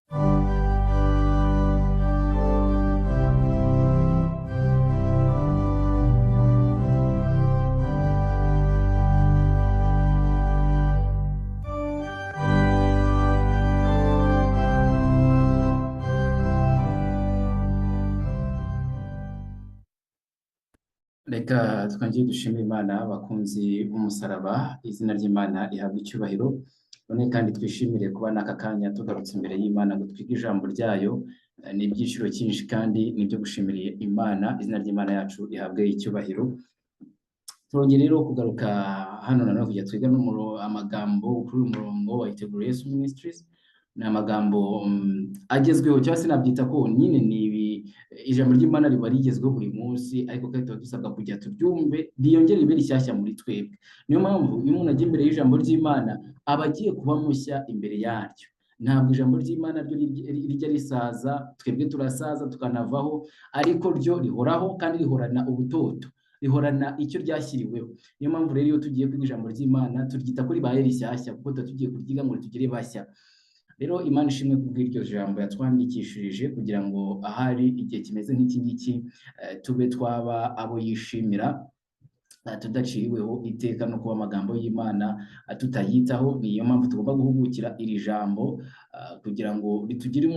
Reka twongere dushimire Imana abakunzi b'umusaraba, izina ry'Imana rihabwa icyubahiro. None kandi twishimire kuba n'aka kanya tugarutse imbere y'Imana ngo twige ijambo ryayo. Ni ibyiciro cyinshi kandi ni ibyo gushimira Imana, izina ry'Imana yacu rihabwe icyubahiro. Turongera rero kugaruka hano nanone kujya twiga amagambo kuri uyu murongo wa Itegure Yesu Ministries. Ni amagambo agezweho cyangwa se nabyita ko nyine ni ijambo ry'Imana riba rigezweho buri munsi, ariko kandi tuba dusabwa kujya turyumve ryiyongere ribe rishyashya muri twebwe. Niyo mpamvu iyo umuntu ajya imbere y'ijambo ry'Imana aba agiye kuba mushya imbere yaryo. Ntabwo ijambo ry'Imana ryo rijya risaza, twebwe turasaza tukanavaho, ariko ryo rihoraho kandi rihorana ubutoto, rihorana icyo ryashyiriweho. Niyo mpamvu rero iyo tugiye kwiga ijambo ry'Imana turyita ko ribaye rishyashya, kuko tuba tugiye kuryiga ngo ritugire bashya. Rero Imana ishimwe kubw'iryo jambo yatwandikishirije kugira ngo ahari igihe kimeze nk'iki ngiki tube twaba abo yishimira, tudaciriweho iteka no kuba amagambo y'Imana tutayitaho. Niyo mpamvu tugomba guhugukira iri jambo kugira ngo ritugire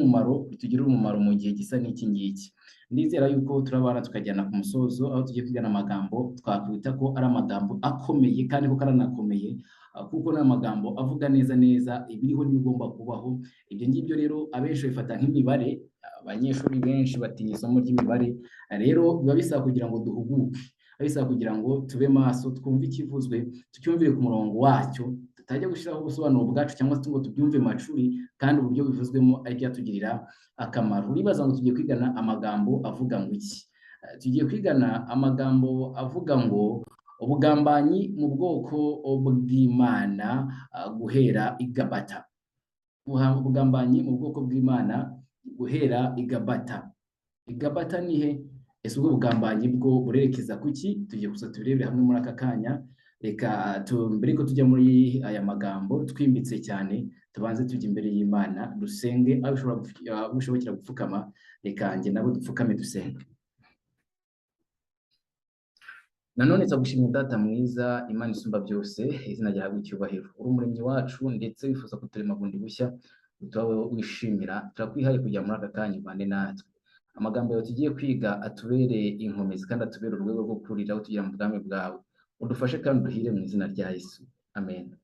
umumaro mu gihe gisa n'iki ngiki. Ndizera yuko turabana tukajyana ku musozo, aho tugiye kwigana amagambo twakwita ko ari amagambo akomeye kandi ko karanakomeye, kuko ni amagambo avuga neza ibiriho n'ibigomba kubaho. Ibyo ngibyo rero abenshi bifata nk'imibare, abanyeshuri benshi batinya isomo ry'imibare, rero biba bisaba kugira ngo duhuguke, bisaba kugira ngo tube maso, twumve ikivuzwe, tucyumvire ku murongo wacyo, tutajya gushyiraho ubusobanuro bwacu cyangwa se ngo tubyumve macuri kandi uburyo bivuzwemo ari byatugirira akamaro. Uribaza ngo tugiye kwigana amagambo avuga ngo iki? Tugiye kwigana amagambo avuga ngo ubugambanyi mu bwoko bw'Imana guhera i Gabata. Ubugambanyi mu bwoko bw'Imana guhera i Gabata. I Gabata ni he? Ese ubwo bugambanyi bwo burerekeza kuki? Tugiye gusa tubirebere hamwe muri aka kanya. Reka mbere ko tujya muri aya magambo twimbitse cyane, tubanze tujya imbere y'Imana dusenge. Aho ushobokera gupfukama, reka njye nabo dupfukame dusenge. Nanone twagushimira Data mwiza, Imana isumba byose, izina ryawe icyubahiro. Uri umuremyi wacu ndetse wifuza kuturema bundi bushya, utawe wishimira. Turakwihaye kujya muri aka kanya ubane natwe. Amagambo yawe tugiye kwiga atubere inkomezi kandi atubere urwego rwo kuriraho tugira mu bwami bwawe. Udufashe kandi uduhire mu izina rya Yesu. Amen.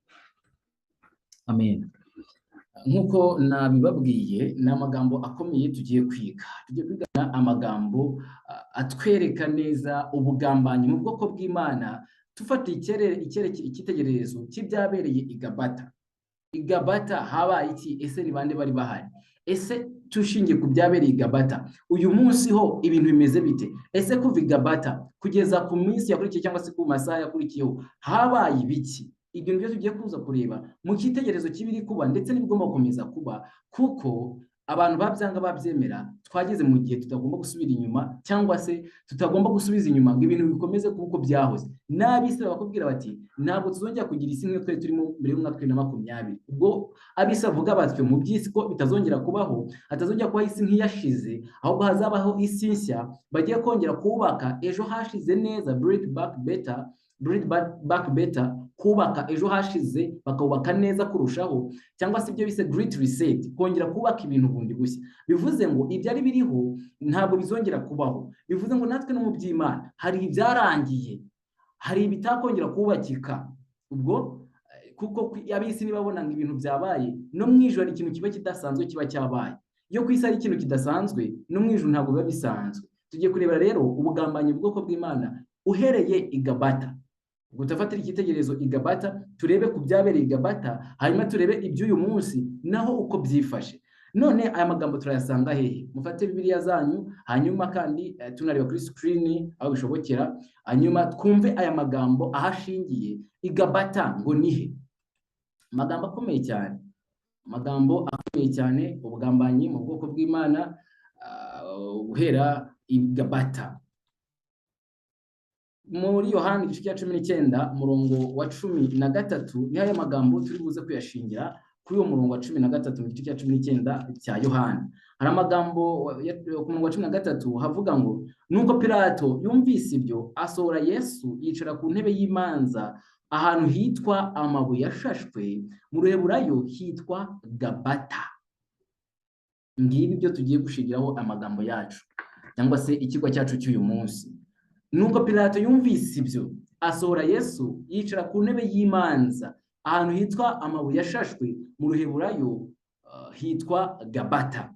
Amen. Nk'uko nabibabwiye, ni amagambo akomeye tugiye kwiga. Tugiye kwigana amagambo atwereka neza ubugambanyi mu bwoko bw'Imana, tufata icyitegererezo cy'ibyabereye i Gabata. I Gabata habaye iki? Ese ni bande bari bahari? Ese tushingiye ku byabereye i Gabata, uyu munsi ho ibintu bimeze bite? Ese kuva i Gabata kugeza ku minsi yakurikiye cyangwa se ku masaha yakurikiyeho habaye ibiki? Ibyo nibyo tugiye kuza kureba mu cyitegererezo cy'ibiri kuba ndetse n'ibigomba gukomeza kuba, kuko abantu babyanga babyemera, twageze mu gihe tutagomba gusubira inyuma cyangwa se tutagomba gusubiza inyuma ngo ibintu bikomeze kuko byahoze. N'ab'isi bakubwira bati ntabwo tuzongera kugira isi nk'iyo twari turimo mbere y'umwaka 2020. Ubwo ab'isi bavuga batyo mu by'isi ko bitazongera kubaho, hatazongera kubaho isi nk'iyashize, ahubwo hazabaho isi nshya bagiye kongera kubaka ejo hashize neza, build back better, kubaka ejo hashize bakubaka neza kurushaho, cyangwa se ibyo bise great reset, kongera kubaka ibintu bundi bushya. Bivuze ngo ibyari biriho ntabwo bizongera kubaho. Bivuze ngo natwe no mu by'Imana hari ibyarangiye, hari ibitakongera kubakika. Ubwo kuko ab'isi nibabona ngo ibintu byabaye, no mu ijuru hari ikintu kiba kidasanzwe kiba cyabaye. Iyo ku isi hari ikintu kidasanzwe, no mu ijuru ntabwo biba bisanzwe. Tugiye kurebera rero ubugambanyi bw'ubwoko bw'Imana uhereye i Gabata. Gutafatira icyitegererezo i Gabata, turebe ku byabereye i Gabata, hanyuma turebe iby'uyu munsi naho uko byifashe. None aya magambo turayasanga hehe? Mufate Bibiliya zanyu, hanyuma kandi tunareba kuri screen aho bishobokera, hanyuma twumve aya magambo ahashingiye. I Gabata ngo nihe? Amagambo akomeye cyane, amagambo akomeye cyane. Ubugambanyi mu bwoko bw'Imana guhera i Gabata. Muri Yohana igice cya 19 umurongo wa 13 niho aya magambo turi buze kuyashingira, kuri uwo murongo wa 13 mu gice cya 19 cya Yohana. Hari amagambo ku murongo wa 13 havuga ngo nuko Pilato yumvise ibyo asohora Yesu yicara ku ntebe y'imanza ahantu hitwa amabuye yashashwe, mu Ruheburayo hitwa Gabata. Ngibi byo tugiye gushigiraho amagambo yacu cyangwa se ikigwa cyacu cy'uyu munsi. Nuko Pilato yumvise ibyo asohora Yesu yicara ku ntebe y'imanza ahantu hitwa amabuye yashashwe, mu Ruheburayo hitwa Gabata.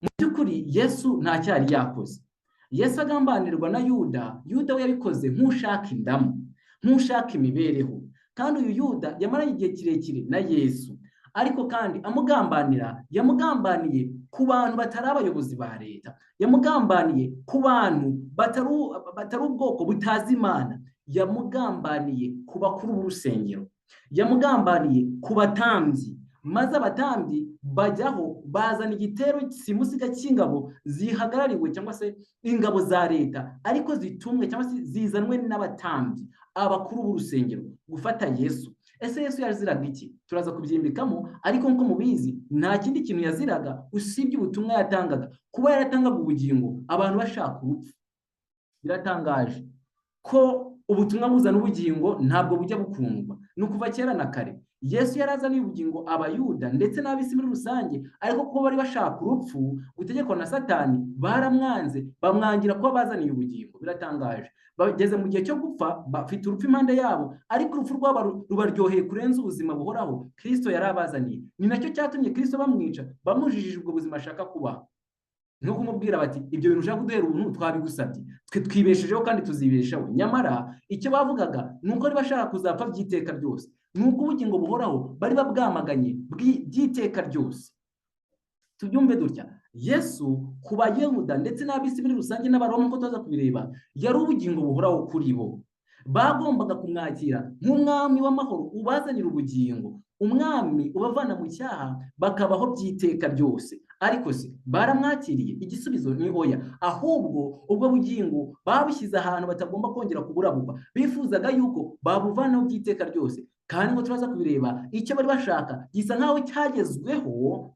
Mu by'ukuri Yesu nta cyari yakoze. Yesu agambanirwa na Yuda. Yuda we yabikoze nk'ushaka indamu, nk'ushaka imibereho, kandi uyu Yuda yamaranye igihe kirekire na Yesu, ariko kandi amugambanira yamugambaniye ku bantu batari abayobozi ba leta, yamugambaniye ku bantu batari ubwoko butazi Imana, yamugambaniye ku bakuru b'urusengero, yamugambaniye ku batambyi, maze abatambyi bajyaho bazana igitero simusiga cy'ingabo zihagarariwe cyangwa se ingabo za leta, ariko zitumwe cyangwa se zizanwe n'abatambyi, abakuru b'urusengero gufata Yesu. Ese Yesu yaziraga iki? Turaza kubyimbikamo, ariko nko mubizi nta kindi kintu yaziraga usibye ubutumwa yatangaga, kuba yaratangaga ubugingo abantu bashaka urupfu. Biratangaje ko ubutumwa buzana ubugingo ntabwo bujya bukundwa. Ni ukuva kera na kare Yesu yarazaniye ubugingo Abayuda ndetse n'ab'isi muri rusange, ariko kuko bari bashaka urupfu gutegekwa na Satani baramwanze, bamwangira kuba bazaniye ubugingo. Biratangaje, bageze mu gihe cyo gupfa bafite urupfu impande yabo, ariko urupfu rwabo rubaryoheye kurenza ubuzima buhoraho Kristo yari abazaniye. Ni nacyo cyatumye Kristo bamwica, bamujijije ubwo buzima ashaka kubaho. No kumubwira bati ibyo bintu ushaka kuduhera ubuntu twabigusabye, twe twibeshejeho kandi tuzibeshaho. Nyamara icyo bavugaga ni uko bari bashaka kuzapfa by'iteka ryose, ni uko ubugingo buhoraho bari babwamaganye by'iteka ryose. Tubyumve dutya, Yesu ku Bayuda ndetse n'ab'isi muri rusange n'Abaroma ko tuza kubireba, yari ubugingo buhoraho kuri bo. Bagombaga kumwakira nk'umwami w'amahoro ubazanira ubugingo, umwami ubavana mu cyaha bakabaho by'iteka ryose. Ariko se baramwakiriye? Igisubizo ni oya. Ahubwo ubwo bugingo babushyize ahantu batagomba kongera kuburabuka. Bifuzaga yuko babuvanaho by'iteka ryose, kandi ngo turaza kubireba icyo bari bashaka gisa nkaho cyagezweho,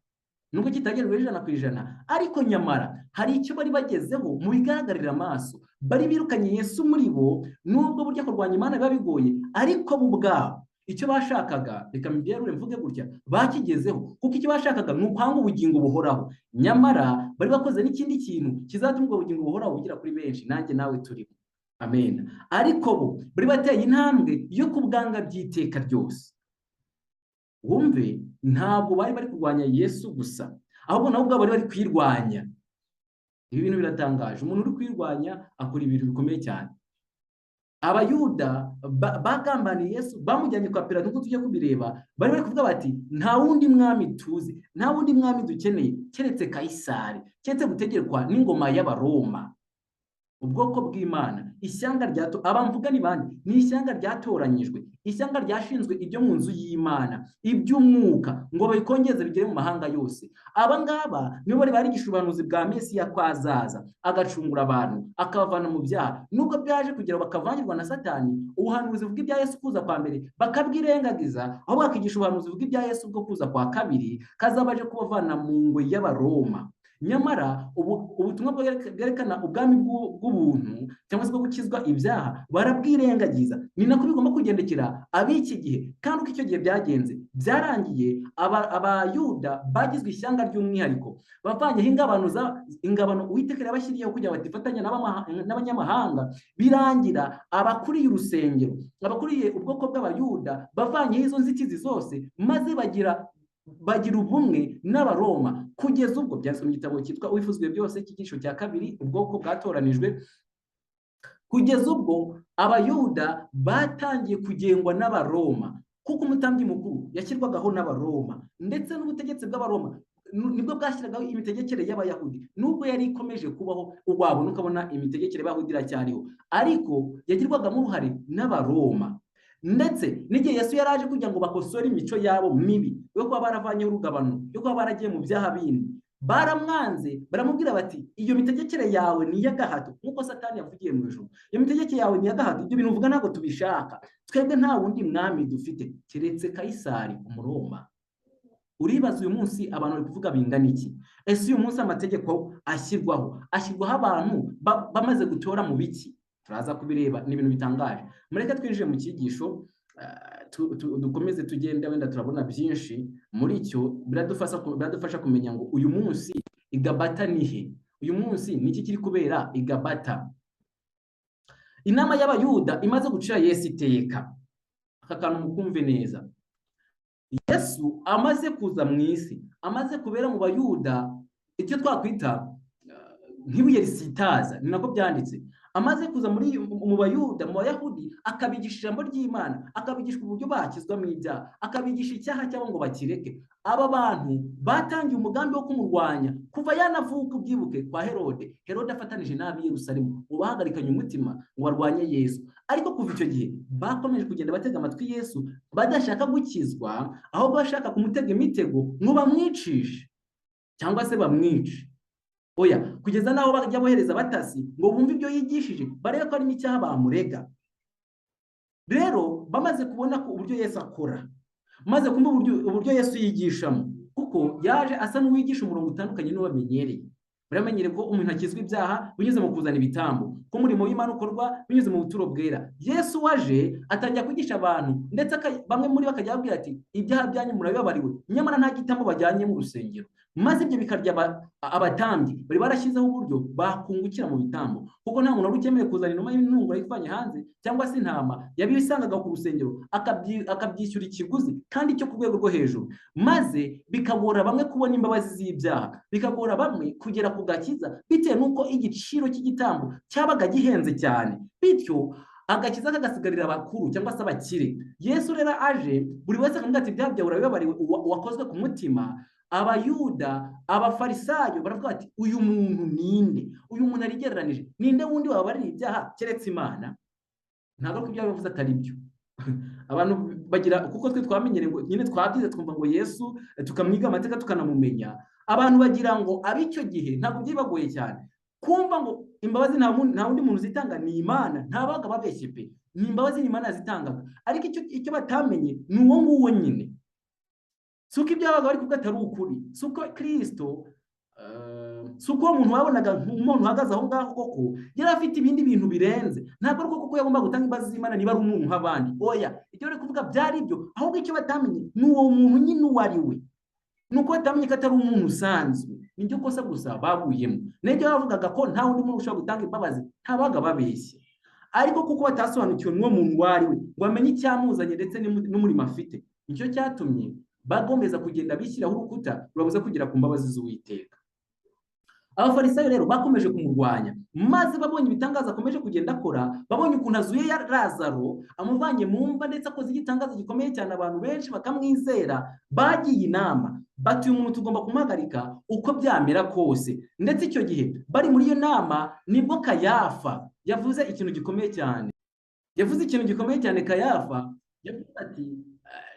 nubwo kitagezweho 100%, ariko nyamara hari icyo bari bagezeho mu bigaragarira amaso. Bari birukanye Yesu muri bo, nubwo burya kurwanya Imana biba bigoye, ariko bo ubwabo icyo bashakaga, reka mbyerure mvuge gutya, bakigezeho. Kuko icyo bashakaga ni ukwanga ubugingo buhoraho. Nyamara bari bakoze n'ikindi kintu kizatuma ubwo bugingo buhoraho bugera kuri benshi, nanjye nawe turimo. Amen. Ariko bo bari bateye intambwe yo kubwanga by'iteka ryose. Wumve, ntabwo bari kurwanya Yesu gusa, ahubwo nabo ubwabo bari kwirwanya. Ibi bintu biratangaje. Umuntu uri kwirwanya akora ibintu bikomeye cyane. Abayuda bagambaniye Yesu, bamujyanye kwa Pilato. Kuko tujye kubireba, bari kuvuga bati nta wundi mwami tuzi, nta wundi mwami dukeneye keretse Kayisari, keretse gutegekwa n'ingoma y'Abaroma. Ubwoko bw'Imana, ishyanga ryato, abamvuga ni bandi, ni ishyanga ryatoranyijwe, ishyanga ryashinzwe ibyo mu nzu y'Imana, iby'umwuka, ngo babikongeze bigere mu mahanga yose. Aba ngaba nibo bari barigisha ubuhanuzi bwa Mesiya ko azaza agacungura abantu, akabavana mu byaha. Nubwo byaje kugira bakavangirwa na Satani, ubuhanuzi buvuga ibya Yesu kuza kwa mbere bakabwirengagiza, aho bakigisha ubuhanuzi buvuga ibya Yesu bwo kuza kwa kabiri kazabaje kubavana mu ngoyi y'Abaroma. Nyamara ubutumwa bwerekana ubwami bw'ubuntu cyangwa se bwo gukizwa ibyaha barabwirengagiza. Ni nako bigomba kugendekera ab'iki gihe. Kandi uko icyo gihe byagenze byarangiye, Abayuda bagizwe ishyanga ry'umwihariko, bavanyeho ingabano Uwiteka yabashyiriyeho kugira bati fatanya n'abanyamahanga. Birangira abakuriye urusengero, abakuriye ubwoko bw'Abayuda bavanyeho izo nzitizi zose, maze bagira ubumwe n'Abaroma, kugeza ubwo byanditswe mu gitabo cyitwa Uwifuzwe byose cy'icyiciro cya 2, ubwoko bwatoranijwe. Kugeza ubwo Abayuda batangiye kugengwa n'Abaroma, kuko umutambyi mukuru yashyirwagaho n'Abaroma, ndetse n'ubutegetsi bw'Abaroma nibwo bwashyiragaho imitegekere y'Abayahudi. Nubwo yari ikomeje kubaho ubwabo, nukabona imitegekere y'Abayahudi iracyariho, ariko yagirwagamo uruhare n'Abaroma. Ndetse n'igihe Yesu yaraje kugira ngo bakosore imico yabo mibi yo kuba baravanyeho urugabano, yo kuba baragiye mu byaha bindi, baramwanze, baramubwira bati iyo mitegekere yawe ni iy'agahato, nk'uko Satani yavugiye mu ijuru. Iyo mitegekere yawe ni iy'agahato, ibyo bintu uvuga ntabwo tubishaka, twebwe nta wundi mwami dufite keretse Kayisari Umuroma. Uribaza uyu munsi abantu bari kuvuga bingana iki? Ese uyu munsi amategeko ashyirwaho abantu bamaze gutora mu biki? Turaza kubireba, ni ibintu bitangaje. Mureke twinjire mu cyigisho, dukomeze tugende, wenda turabona byinshi muri cyo biradufasha kumenya ngo uyu munsi igabata nihe, uyu munsi niki kiri kubera igabata. Inama y'Abayuda imaze gucira Yesu iteka, aka kantu mukumve neza. Yesu amaze kuza mu isi, amaze kubera mu Bayuda icyo twakwita nk'ibuye risitaza, ni nako byanditse. Amaze kuza mu Bayuda, mu Bayahudi, akabigisha ijambo ry'Imana, akabigisha uburyo bakizwa mu ibyaha, akabigisha icyaha cyabo ngo bakireke. Aba bantu batangiye umugambi wo kumurwanya kuva yanavuka, ubyibuke kwa Herode. Herode afatanije n'ab'i Yerusalemu ngo bahagarikanye umutima ngo barwanye Yesu. Ariko kuva icyo gihe bakomeje kugenda batega amatwi Yesu, badashaka gukizwa, ahubwo bashaka kumutega imitego ngo bamwicishe cyangwa se bamwice. Oya, kugeza naho bajya bohereza abatasi ngo bumve ibyo yigishije, barebe ko ari n'icyaha bamurega. Rero bamaze kubona ko uburyo Yesu akora, maze kumva uburyo Yesu yigishamo, kuko yaje asa n'uwigisha umurongo utandukanye n'ubamenyereye. Baramenyere ko umuntu akizwa ibyaha binyuze mu kuzana ibitambo, ko umurimo w'Imana ukorwa binyuze mu buturo bwera. Yesu waje atangira kwigisha abantu, ndetse bamwe muri bakajya babwira ati ibyaha byanyu murabibabariwe, nyamara nta gitambo bajyanye mu rusengero. Maze ibyo bikarya abatambyi bari barashyizeho uburyo bakungukira mu bitambo, kuko nta muntu wari ukemewe kuzana inuma y'intungura yivanye hanze cyangwa se intama, yabisangaga ku rusengero akabyishyura ikiguzi kandi cyo ku rwego rwo hejuru. Maze bikagora bamwe kubona imbabazi z'ibyaha, bikagora bamwe kugera ku gakiza, bitewe n'uko igiciro cy'igitambo cyabaga gihenze cyane, bityo agakiza kagasigarira abakuru cyangwa se abakire. Yesu rero aje, buri wese akamubwira ati ibyaha byawe urabibabariwe, wakozwe ku mutima. Abayuda, abafarisayo baravuga ati uyu muntu ninde? Uyu muntu arigereranije ninde wundi wabarira ibyaha keretse Imana? Ntabwo ko ibyo bavuze atari byo. Abantu bagira, kuko twe twamenyere ngo nyine twabyize twumva ngo Yesu, tukamwiga amateka tukanamumenya. Abantu bagira ngo ab'icyo gihe ntabwo byibagoye cyane kumva ngo imbabazi nta wundi muntu zitanga, ni Imana. Ntabaga babeshye pe, ni imbabazi ni Imana zitangaga. Ariko icyo batamenye ni uwo nguwo nyine. Suko ibyabaga bari kuko atari ukuri, suko Kristo, suko umuntu wabonaga nk'umuntu uhagaze aho ngaho koko yari afite ibindi bintu birenze. Ntabwo ari kuko yagomba gutanga imbabazi z'Imana niba ari umuntu nk'abandi. Oya, ibyo bari kuvuga byari byo, ahubwo icyo batamenye ni uwo muntu nyine uwo ari we. Nuko batamenye ko atari umuntu usanzwe, nibyo kosa gusa baguyemo. N'ibyo bavugaga ko nta wundi muntu ushobora gutanga imbabazi, ntabaga babeshye. Ariko kuko batasobanukiwe n'uwo muntu uwo ari we, ngo bamenye icyamuzanye ndetse n'umurimo afite, nicyo cyatumye bagombeza kugenda bishyiraho urukuta rubabuza kugera ku mbabazi z'Uwiteka. Abafarisayo rero bakomeje kumurwanya, maze babonye ibitangaza akomeje kugenda akora, babonye ukuntu azuye ya Lazaro, amuvanye mu mva, ndetse akoze igitangaza gikomeye cyane, abantu benshi bakamwizera. Bagiye inama bati uyu muntu tugomba kumuhagarika uko byamera kose. Ndetse icyo gihe bari muri iyo nama nibwo Kayafa yavuze ikintu gikomeye cyane. Kayafa yavuze ati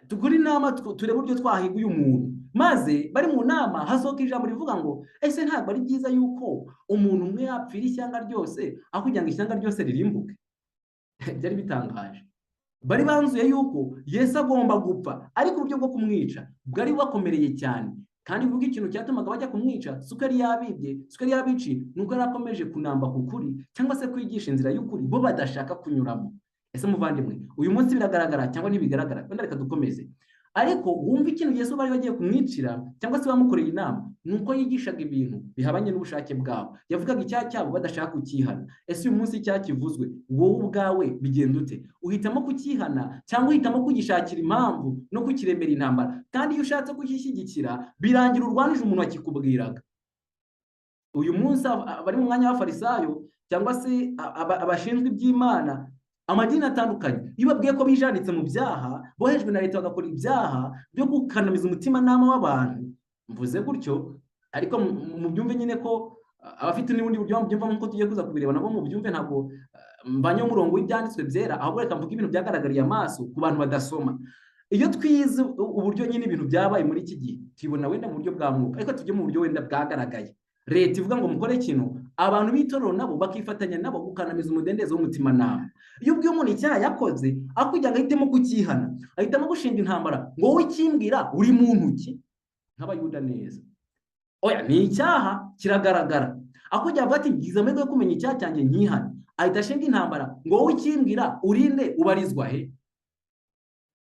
tugure inama turebe uburyo twahiga uyu muntu. Maze bari mu nama hasohoka ijambo rivuga ngo ese ntabwo ari byiza yuko umuntu umwe yapfira ishyanga ryose aho kugira ngo ishyanga ryose ririmbuke? Byari bitangaje. Bari banzuye yuko Yesu agomba gupfa, ariko uburyo bwo kumwica bwari bakomereye cyane. Kandi vuga ikintu cyatumaga bajya kumwica, suko yari yabibye, suko yari yabici, nuko yari akomeje kunamba ku kuri cyangwa se kwigisha inzira y'ukuri bo badashaka kunyuramo. Ese muvandimwe, uyu munsi biragaragara cyangwa ntibigaragara? Wenda reka dukomeze. Ariko wumva ikintu Yesu bari bagiye kumwicira cyangwa se bamukoreye inama, nuko yigishaga ibintu bihabanye n'ubushake bwabo. Yavugaga icyaha cyabo badashaka kukihana. Ese uyu munsi icyaha kivuzwe, wowe ubwawe bigenda ute? Uhitamo kukihana cyangwa uhitamo kugishakira impamvu no kukiremera intambara? Kandi iyo ushatse kugishyigikira birangira urwanije umuntu wakikubwiraga. Uyu munsi bari mu mwanya w'Abafarisayo cyangwa se abashinzwe iby'Imana, amadini atandukanye, iyo babwiye ko bijanditse mu byaha, bohejwe na leta bagakora ibyaha byo gukanamiza umutimanama w'abantu, mvuze gutyo, ariko mu byumve nyine ko abafite n'ubundi buryo babyumva nk'uko tugiye kuza kubireba nabo mu byumve. Ntabwo mbanye umurongo w'ibyanditswe byera, ahubwo reka mvuge ibintu byagaragariye amaso ku bantu badasoma. iyo twize uburyo nyine ibintu byabaye muri iki gihe tubona wenda mu buryo bwa mwuka, ariko tujye mu buryo wenda bwagaragaye. Leta ivuga ngo mukore kino, abantu b'itorero nabo bakifatanya nabo gukanamiza umudendezo w'umutimanama. Iyo ubwiye umuntu icyaha yakoze, aho kugira ngo ahitemo kukihana, ahitamo gushinga intambara ngo wowe ikimbwira uri muntu ki, nk'abayuda neza. Oya, ni icyaha kiragaragara. Aho kugira ngo ati ngize amahirwe yo kumenya icyaha cyanjye nkihane, ahita ashinga intambara ngo wowe ikimbwira urinde ubarizwa he,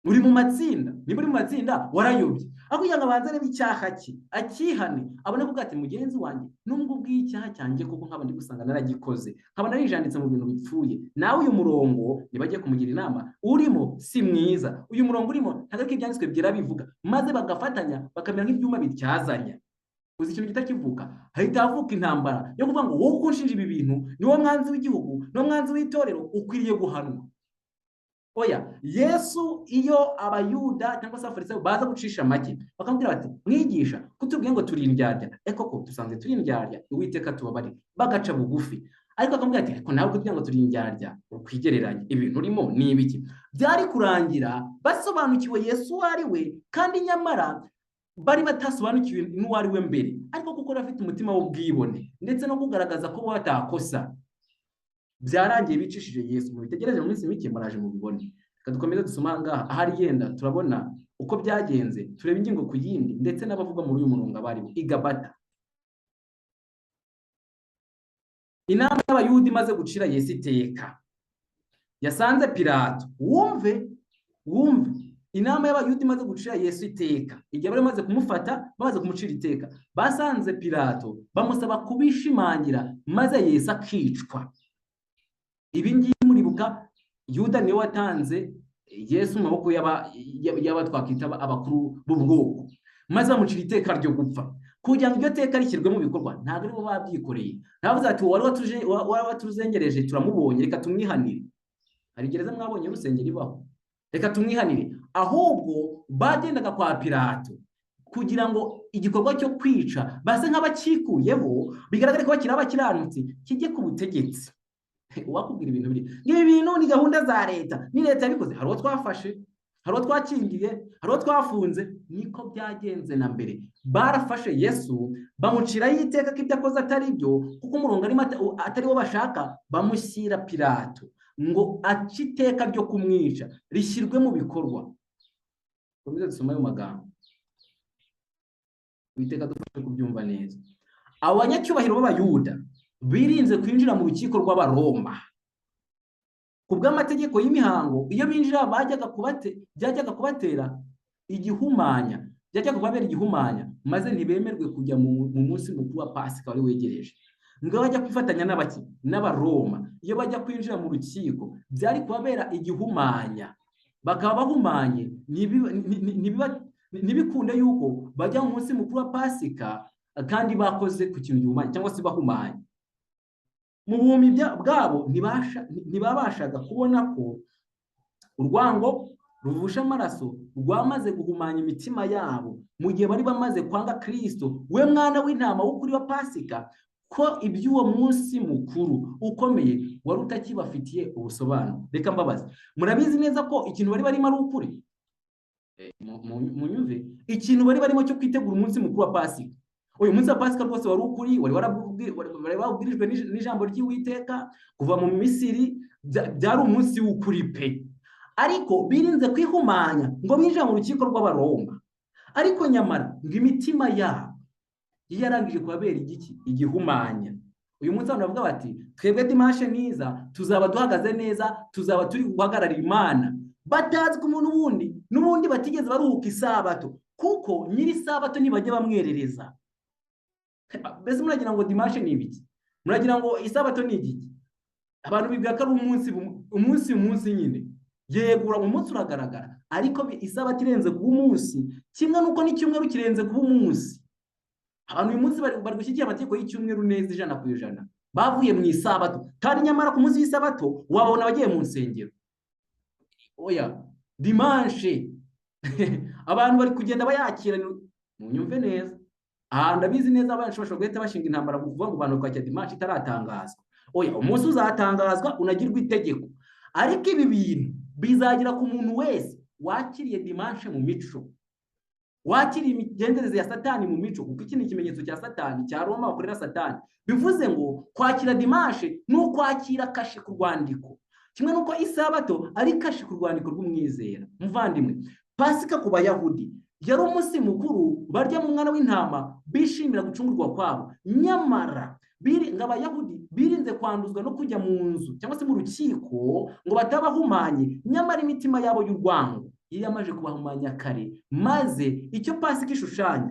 uri mu matsinda. Niba uri mu matsinda warayobye. Aho kugira ngo abanze arebe icyaha cye akihane, abone kuvuga ati mugenzi wanjye nubwo ubwiye icyaha cyanjye kuko nkaba ndi gusanga naragikoze, nkaba narijanditse mu bintu bipfuye, nawe uyu murongo nibagiye kumugira inama urimo si mwiza, uyu murongo urimo ntabwo ariko ibyanditswe byera bivuga, maze bagafatanya bakamera nk'ibyuma bityazanya. Uzi ikintu kitakivuka, hahita havuka intambara yo kuvuga ngo wowe uko unshinja ibi bintu ni wowe mwanzi w'igihugu, ni wowe mwanzi w'itorero, ukwiriye guhanwa. Oya, Yesu iyo abayuda cyangwa se abafarisayo baza gucisha make bakamubwira bati mwigisha kutubwiye ngo turi indyarya, koko dusanzwe turi indyarya, Uwiteka tubabarire, bagaca bugufi. Ariko akamubwira ati ariko nawe kutubwiye ngo turi indyarya ukwigereranya, ibintu urimo ni ibiki? Byari kurangira basobanukiwe Yesu uwo ari we, kandi nyamara bari batasobanukiwe n'uwo ari we mbere, ariko kuko bafite umutima w'ubwibone ndetse no kugaragaza ko batakosa, byarangiye bicishije Yesu. Mubitegereje mu minsi mike muraje mubibone. Reka dukomeze dusoma ngaha, ahari yenda turabona uko byagenze, tureba ingingo ku yindi ndetse n'abavuga muri uyu murongo abaribo. Igabata, inama y'abayuda imaze gucira Yesu iteka, yasanze Pilato. Wumve inama y'abayuda imaze gucira Yesu iteka, igihe bari bamaze kumufata, bamaze kumucira iteka, basanze Pilato bamusaba kubishimangira maze Yesu akicwa. Ibi ngibi muribuka, Yuda niwe watanze Yesu mu maboko y'aba twakwita abakuru b'ubwoko, maze bamucira iteka ryo gupfa. Kugira ngo iryo teka rishyirwe mu bikorwa, ntabwo aribo babyikoreye. Ntavuze ati wari watuzengereje turamubonye, reka tumwihanire. Hari gereza mwabonye rusengero ibaho, reka tumwihanire. Ahubwo bagendaga kwa Pilato kugira ngo igikorwa cyo kwica base nk'abakikuyeho, bigaragare ko bakiri abakiranutsi, kijye ku butegetsi. Wakubwira ibintu biri ibi bintu ni gahunda za leta, ni leta yabikoze. Hari uwo twafashe, hari uwo twakingiye, hari uwo twafunze. Niko byagenze na mbere. Barafashe Yesu bamuciraho iteka ko ibyo akoze atari byo, kuko umurongo arimo atari wo bashaka, bamushyira Pilato ngo ace iteka ryo kumwica rishyirwe mu bikorwa. Komeza dusoma ayo magambo, Uwiteka dufashe kubyumva neza. Abo banyacyubahiro b'Abayuda birinze kwinjira mu rukiko rw'Abaroma. Ku bw'amategeko y'imihango, iyo binjira byajyaga kubatera igihumanya, byajyaga kubabera igihumanya, maze ntibemerwe kujya mu munsi mukuru wa Pasika wari wegereje. Ngo bajya kwifatanya n'Abaroma, iyo bajya kwinjira mu rukiko byari kubabera igihumanya, bakaba bahumanye. Ntibikunde yuko bajya mu munsi mukuru wa Pasika kandi bakoze ku kintu gihumanye cyangwa se bahumanye. Mu buhumyi bwabo ntibabashaga kubona ko urwango ruvusha amaraso rwamaze guhumanya imitima yabo mu gihe bari bamaze kwanga Kristo, we mwana w'intama w'ukuri wa Pasika, ko iby'uwo munsi mukuru ukomeye wari utakibafitiye ubusobanuro. Reka mbabaze, murabizi neza ko ikintu bari barimo ari ukuri? Munyumve, ikintu bari barimo cyo kwitegura umunsi mukuru wa Pasika. Uyu munsi wa Pasika rwose wari ukuri, wari warabwirijwe n'ijambo ry'Uwiteka kuva mu Misiri, byari umunsi w'ukuri pe. Ariko birinze kwihumanya ngo binjira mu rukiko rw'Abaroma. Ariko nyamara ngo imitima yabo yarangije kubabera igihumanya. Uyu munsi abantu bavuga bati twebwe dimanche niza tuzaba duhagaze neza, tuzaba turi guhagararira Imana, batazi ku muntu n'ubundi batigeze baruhuka isabato, kuko nyiri isabato ntibajya bamwerereza. Mbese muragira ngo dimanche ni ibiki? Muragira ngo isabato ni igiki? Abantu bibwira ko ari umunsi nyine. Yegura mu munsi uragaragara, ariko isabato irenze kuba umunsi, kimwe nuko n'icyumweru kirenze kuba umunsi. Abantu uyu munsi bari gushyigikira amategeko y'icyumweru neza 100%. Bavuye mu isabato, kandi nyamara ku munsi w'isabato wabona bagiye mu nsengero. Oya, dimanche abantu bari kugenda bayakira. Munyumve neza, ndabizi neza abantu bashobora guhita bashinga intambara kuvuga ngo abantu kwakira dimanche itaratangazwa. Oya, umunsi uzatangazwa unagirwa itegeko, ariko ibi bintu bizagira ku muntu wese wakiriye dimanche mu mico, wakiriye imigendereze ya satani mu mico, kuko iki ni ikimenyetso cya satani, cya Roma bakorera satani. Bivuze ngo kwakira dimanche ni ukwakira kashe ku rwandiko, kimwe n'uko isabato ari kashe ku rwandiko rw'umwizera. Muvandimwe, Pasika ku Bayahudi yari umunsi mukuru barya mu mwana w'intama bishimira gucungurwa kwabo. Nyamara Abayahudi birinze kwanduzwa no kujya mu nzu cyangwa se mu rukiko ngo batabahumanye, nyamara imitima yabo y'urwango yari yamaje kubahumanya kare, maze icyo Pasika ishushanya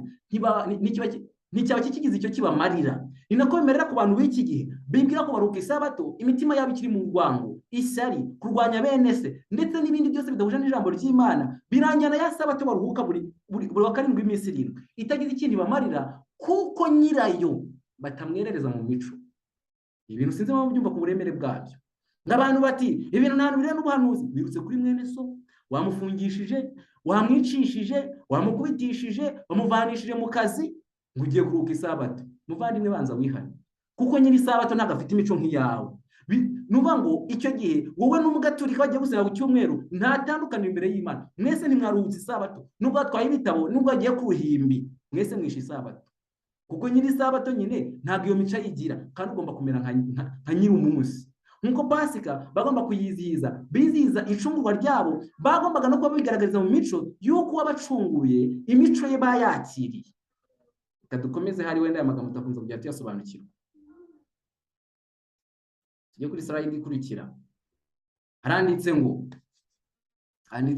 nticyaba kikigize icyo kibamarira. Ni nako bimerera ku bantu b'iki gihe bibwira ko baruka isabato imitima yabo ikiri mu rwango, ishyari, kurwanya bene se ndetse n'ibindi byose bidahuje n'ijambo ry'Imana. Birangira ya sabato baruhuka buri wa karindwi iminsi 7 itagize ikindi bamarira, kuko nyirayo batamwerereza mu mico. Ibintu sinzi mpamvu byumva ku buremere bwabyo. N'abantu bati ibintu nta biriya n'ubuhanuzi, birutse kuri mwene so, wamufungishije, wamwicishije, wamukubitishije, wamuvanishije mu kazi ngo ugiye kuruka isabato. Muvandimwe, banza wihane, kuko nyiri isabato ntabwo afite imico nk'iyawe. Nuvuga ngo icyo gihe wowe n'umugaturika bagiye gusenga ku cyumweru nta tandukaniro imbere y'Imana. Mwese ntimwaruhutse isabato, nubwo atwaye ibitabo, nubwo agiye ku ruhimbi, mwese mwishe isabato, kuko nyiri isabato nyine ntabwo iyo mico yigira, kandi ugomba kumera nka nyiri umunsi. Nk'uko Pasika bagomba kuyizihiza, bizihiza icungurwa ryabo, bagombaga no kuba bigaragariza mu mico y'uko wabacunguye imico ye bayakiriye. Reka dukomeze, hari wenda aya magambo tutakunze kujya tuyasobanukirwa. Tujye kuri slide ikurikira. Handitse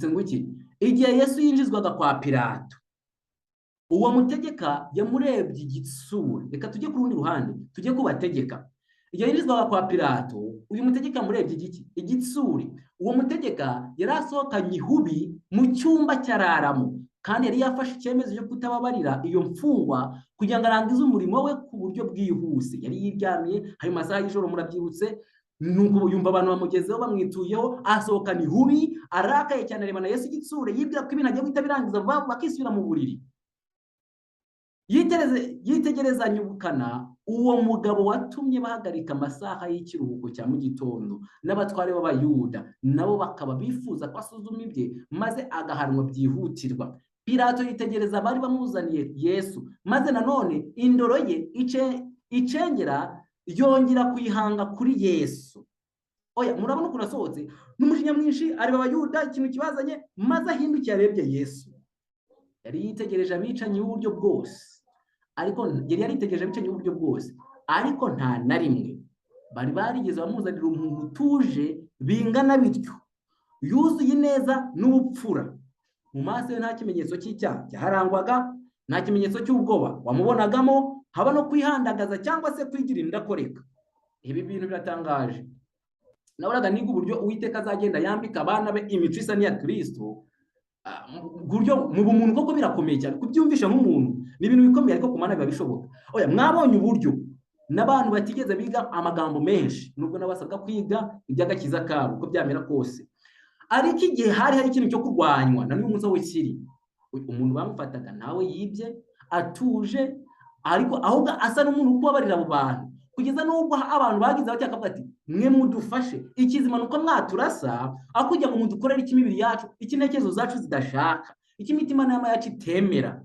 ngo iki? Igihe Yesu yinjizwaga kwa Pilato, uwo mutegeka yamurebye igitsure. Reka tujye ku rundi ruhande, tujye kubategeka. Igihe yinjizwaga kwa Pilato, uyu mutegeka yamurebye igitsure. Uwo mutegeka yari asohokanye ihubi mu cyumba cyararamo, kandi yari yafashe icyemezo cyo kutababarira iyo mfungwa kugira ngo arangize umurimo we ku buryo bwihuse. Yari yiryamiye, hari masaha y'ijoro, murabyibutse, nuko yumva abantu bamugezeho bamwituyeho, asohokana ihubi, arakaye cyane, areba na Yesu igitsure, yibwira ko ibintu agiye guhita birangiza vuba bakisubira mu buriri. Yitegerezanya ubukana uwo mugabo watumye bahagarika amasaha y'ikiruhuko cya mu gitondo, n'abatware b'Abayuda nabo bakaba bifuza ko asuzuma ibye maze agahanwa byihutirwa. Pilato yitegereza abari bamuzaniye Yesu, maze nanone indoro ye icengera yongera kuyihanga kuri Yesu. Oya, murabona ukuntu asohotse n'umujinya mwinshi, areba Abayuda ikintu kibazanye, maze ahindukiye arebye Yesu. Yari yitegereje abicanyi b'uburyo bwose, ariko nta na rimwe bari barigeze bamuzanira umuntu utuje bingana bityo, yuzuye neza n'ubupfura. Mu maso ye nta kimenyetso cy'icyaha cyaharangwaga, nta kimenyetso cy'ubwoba wamubonagamo, haba no kwihandagaza cyangwa se kwigira indakoreka. Ibi bintu biratangaje. Nabonaga niga uburyo Uwiteka azagenda yambika abana be imico isa n'iya Kristo. Mu bumuntu koko birakomeye cyane kubyumvisha nk'umuntu, ni ibintu bikomeye, ariko kumana biba bishoboka. Oya, mwabonye uburyo n'abantu batigeze biga amagambo menshi, nubwo nabasabwa kwiga iby'agakiza kabo uko byamera kose, ariko igihe hari ikintu cyo kurwanywa na n'uyu munsi aho kiri, umuntu bamufataga nawe yibye, atuje, ariko ahubwo asa n'umuntu ukubabarira abo bantu, kugeza n'ubwo abantu bagize bakavuga ati mwe mudufashe, ikizima nuko mwaturasa, aho kugira ngo mudukorere ikimibiri yacu, ikintekerezo zacu zidashaka, ikimitima n'ama yacu itemera.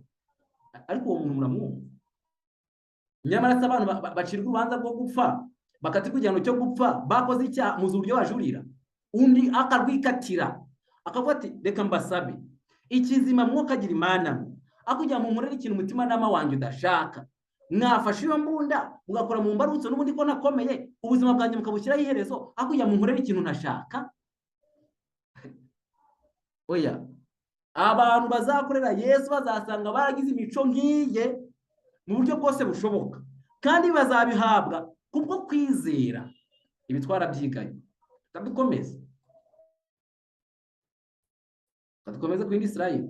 Ariko uwo muntu muramwumva. Nyamara se abantu bacirwa urubanza rwo gupfa, bakatirwa igihano cyo gupfa, bakoze icyaha, muzi uburyo bajurira, undi akarwikatira akavuga ati reka mbasabe ikizima mwokagira Imana, aho kugira ngo mumurere ikintu umutima n'ama wanjye udashaka, mwafashe iyo mbunda mugakora mu mbarutso n'ubundi ko nakomeye, ubuzima bwanjye mukabushyiraho iherezo, aho kugira ngo mumurere ikintu ntashaka. Oya, abantu bazakorera Yesu bazasanga baragize imico nk'iye mu buryo bwose bushoboka, kandi bazabihabwa kubwo kwizera. Ibi twarabyiganye. Dukomeze ku yindi slide.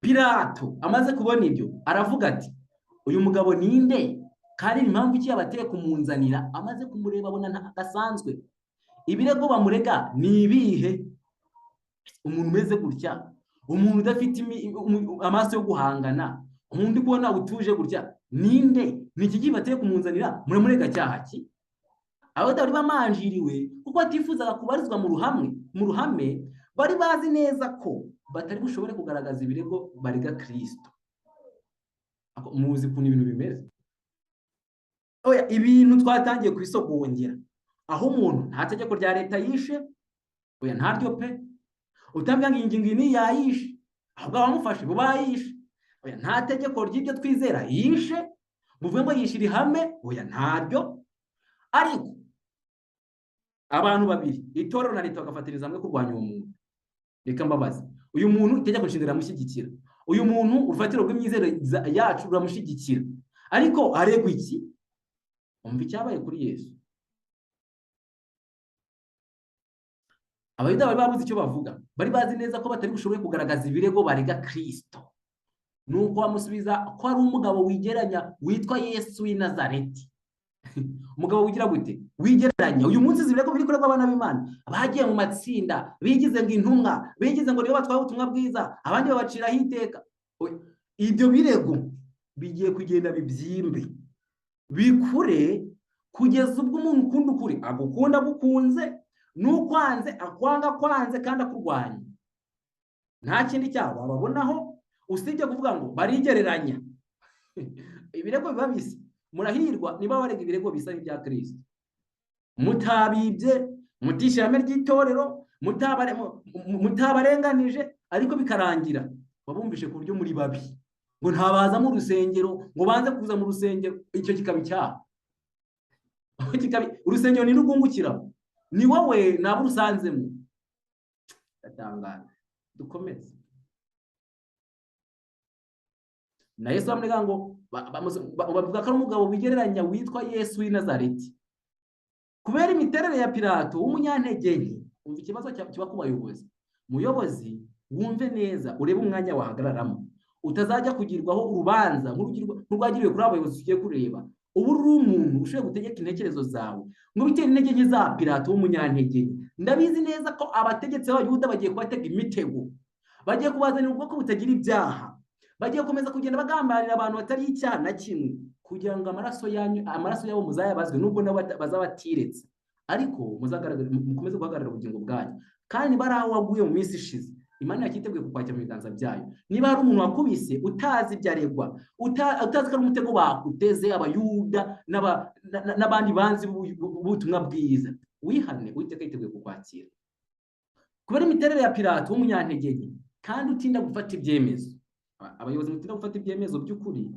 Pilato amaze kubona ibyo aravuga ati uyu mugabo ninde, kandi impamvu iki yabateye kumunzanira? Amaze kumureba abona ntagasanzwe. Ibirego bamurega ni ibihe? Umuntu umeze gutya, umuntu udafite amaso yo guhangana, umuntu kubona utuje gutya, ninde? Ni iki kibateye kumunzanira? Muramurega cyaha ki? Abo bari bamanjiriwe kuko atifuzaga kubarizwa mu ruhame, bari bazi neza ko batari bushobore kugaragaza ibirego barega Kristo. Muzi ukuntu ibintu bimeze. Oya, ibintu twatangiye kwisogongera, aho umuntu nta tegeko rya leta yishe, oya ntaryo pe, utambwira ngo ingingo iyi yayishe, ahubwo abamufashe bo bayishe, oya nta tegeko ry'ibyo twizera yishe, muvuge ngo yishira ihame, oya ntaryo. Ariko abantu babiri, itorero na leta bagafatiriza hamwe kurwanya uwo muntu. Reka mbabaze, uyu muntu itegeko nshinga riramushyigikira, uyu muntu urufatiro rw'imyizerere yacu ruramushyigikira, ariko aregwa iki? Umva icyabaye kuri Yesu. Abayuda bari babuze icyo bavuga, bari bazi neza ko batari bushobore kugaragaza ibirego barega Kristo. Nuko bamusubiza ko ari umugabo wigeranya witwa Yesu w'i Nazareti. Umugabo wigira gute? Wigeranya. Uyu munsi zibirego biri kuregwa abana b'Imana, bagiye mu matsinda, bigize ngo intumwa, bigize ngo nibo batwaye ubutumwa bwiza, abandi babaciraho iteka. Ibyo birego bigiye kugenda bibyimbe, bikure, kugeza ubwo umuntu ukunda ukuri agukunda agukunze, n'ukwanze akwanga kwanze kandi akurwanya. Nta kindi cyabo bababonaho usibye kuvuga ngo barigereranya. Ibirego biba bisa. Murahirwa niba barega ibirego bisa n'ibya Kristo. Mutabibye, mutishyira ihame ry'itorero, mutabarenganije, ariko bikarangira babumvishe ku buryo muri babi, ngo ntabaza mu rusengero, ngo banze kuza mu rusengero. Icyo kikaba icyaha. Urusengero ni rugungukira, ni wowe nabo rusanzemo. Gatangara. Dukomeze. Na Yesu bamubwira ngo bavuga ko ari umugabo wigereranya witwa Yesu w'i Nazareti. Kubera imiterere ya Pilato w'umunyantege nke, umva ikibazo kiba ku bayobozi. Muyobozi, wumve neza, urebe umwanya wahagararamo, utazajya kugirwaho urubanza nk'urwagiriwe kuri abayobozi ugiye kureba. Ubu uri umuntu ushoboye gutegeka intekerezo zawe ngo bitera intege nke za Pilato w'umunyantege nke. Ndabizi neza ko abategetsi b'Abayuda bagiye kubatega imitego, bagiye kubazanira ubwoko butagira ibyaha, bagiye komeza kugenda bagambanira abantu batari icyaha na kimwe, kugira ngo amaraso yabo muzayabazwe, nubwo nabo bazaba batiretse, ariko mukomeze guhagarara ubugingo bwanyu. Kandi niba ari aho waguye mu minsi ishize, Imana yakiteguye kukwakira mu biganza byayo. Niba hari umuntu wakubise utazi ibyo aregwa, utazi ko ari umutego bakuteze Abayuda n'abandi banzi b'ubutumwa bwiza, wihane, Uwiteka yiteguye kukwakira. Kubera imiterere ya Pilato w'umunyantege nke kandi utinda gufata ibyemezo, abayobozi mutinda gufata ibyemezo by'ukuri,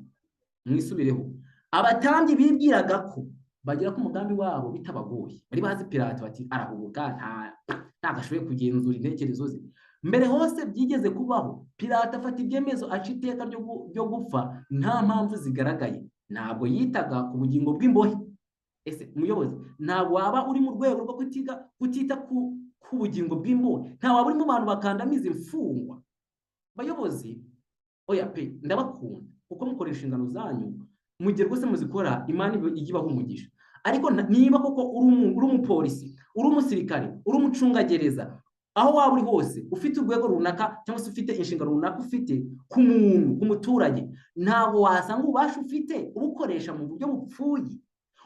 mwisubireho. Abatambyi bibwiraga ko bagera ku mugambi wabo bitabagoye, bari bazi Pilato bati arahubuka, ntagashoboye kugenzura intekerezo ze. Mbere hose byigeze kubaho, Pilato afata ibyemezo aca iteka ryo gupfa nta mpamvu zigaragaye. Ntabwo yitaga ku bugingo bw'imbohe. Ese muyobozi, ntabwo waba uri mu rwego rwo kutita ku bugingo bw'imbohe? Nta waba uri mu bantu bakandamiza imfungwa? Bayobozi, oya pe, ndabakunda kuko mukora inshingano zanyu, mugiye rwose muzikora, Imana ijya ibaha umugisha. Ariko niba koko uri umupolisi, uri umusirikare, uri umucungagereza, aho waba uri hose, ufite urwego runaka cyangwa se ufite inshingano runaka ufite ku muntu, ku muturage, ntabwo wasanga ububasha ufite ubukoresha mu buryo bupfuye.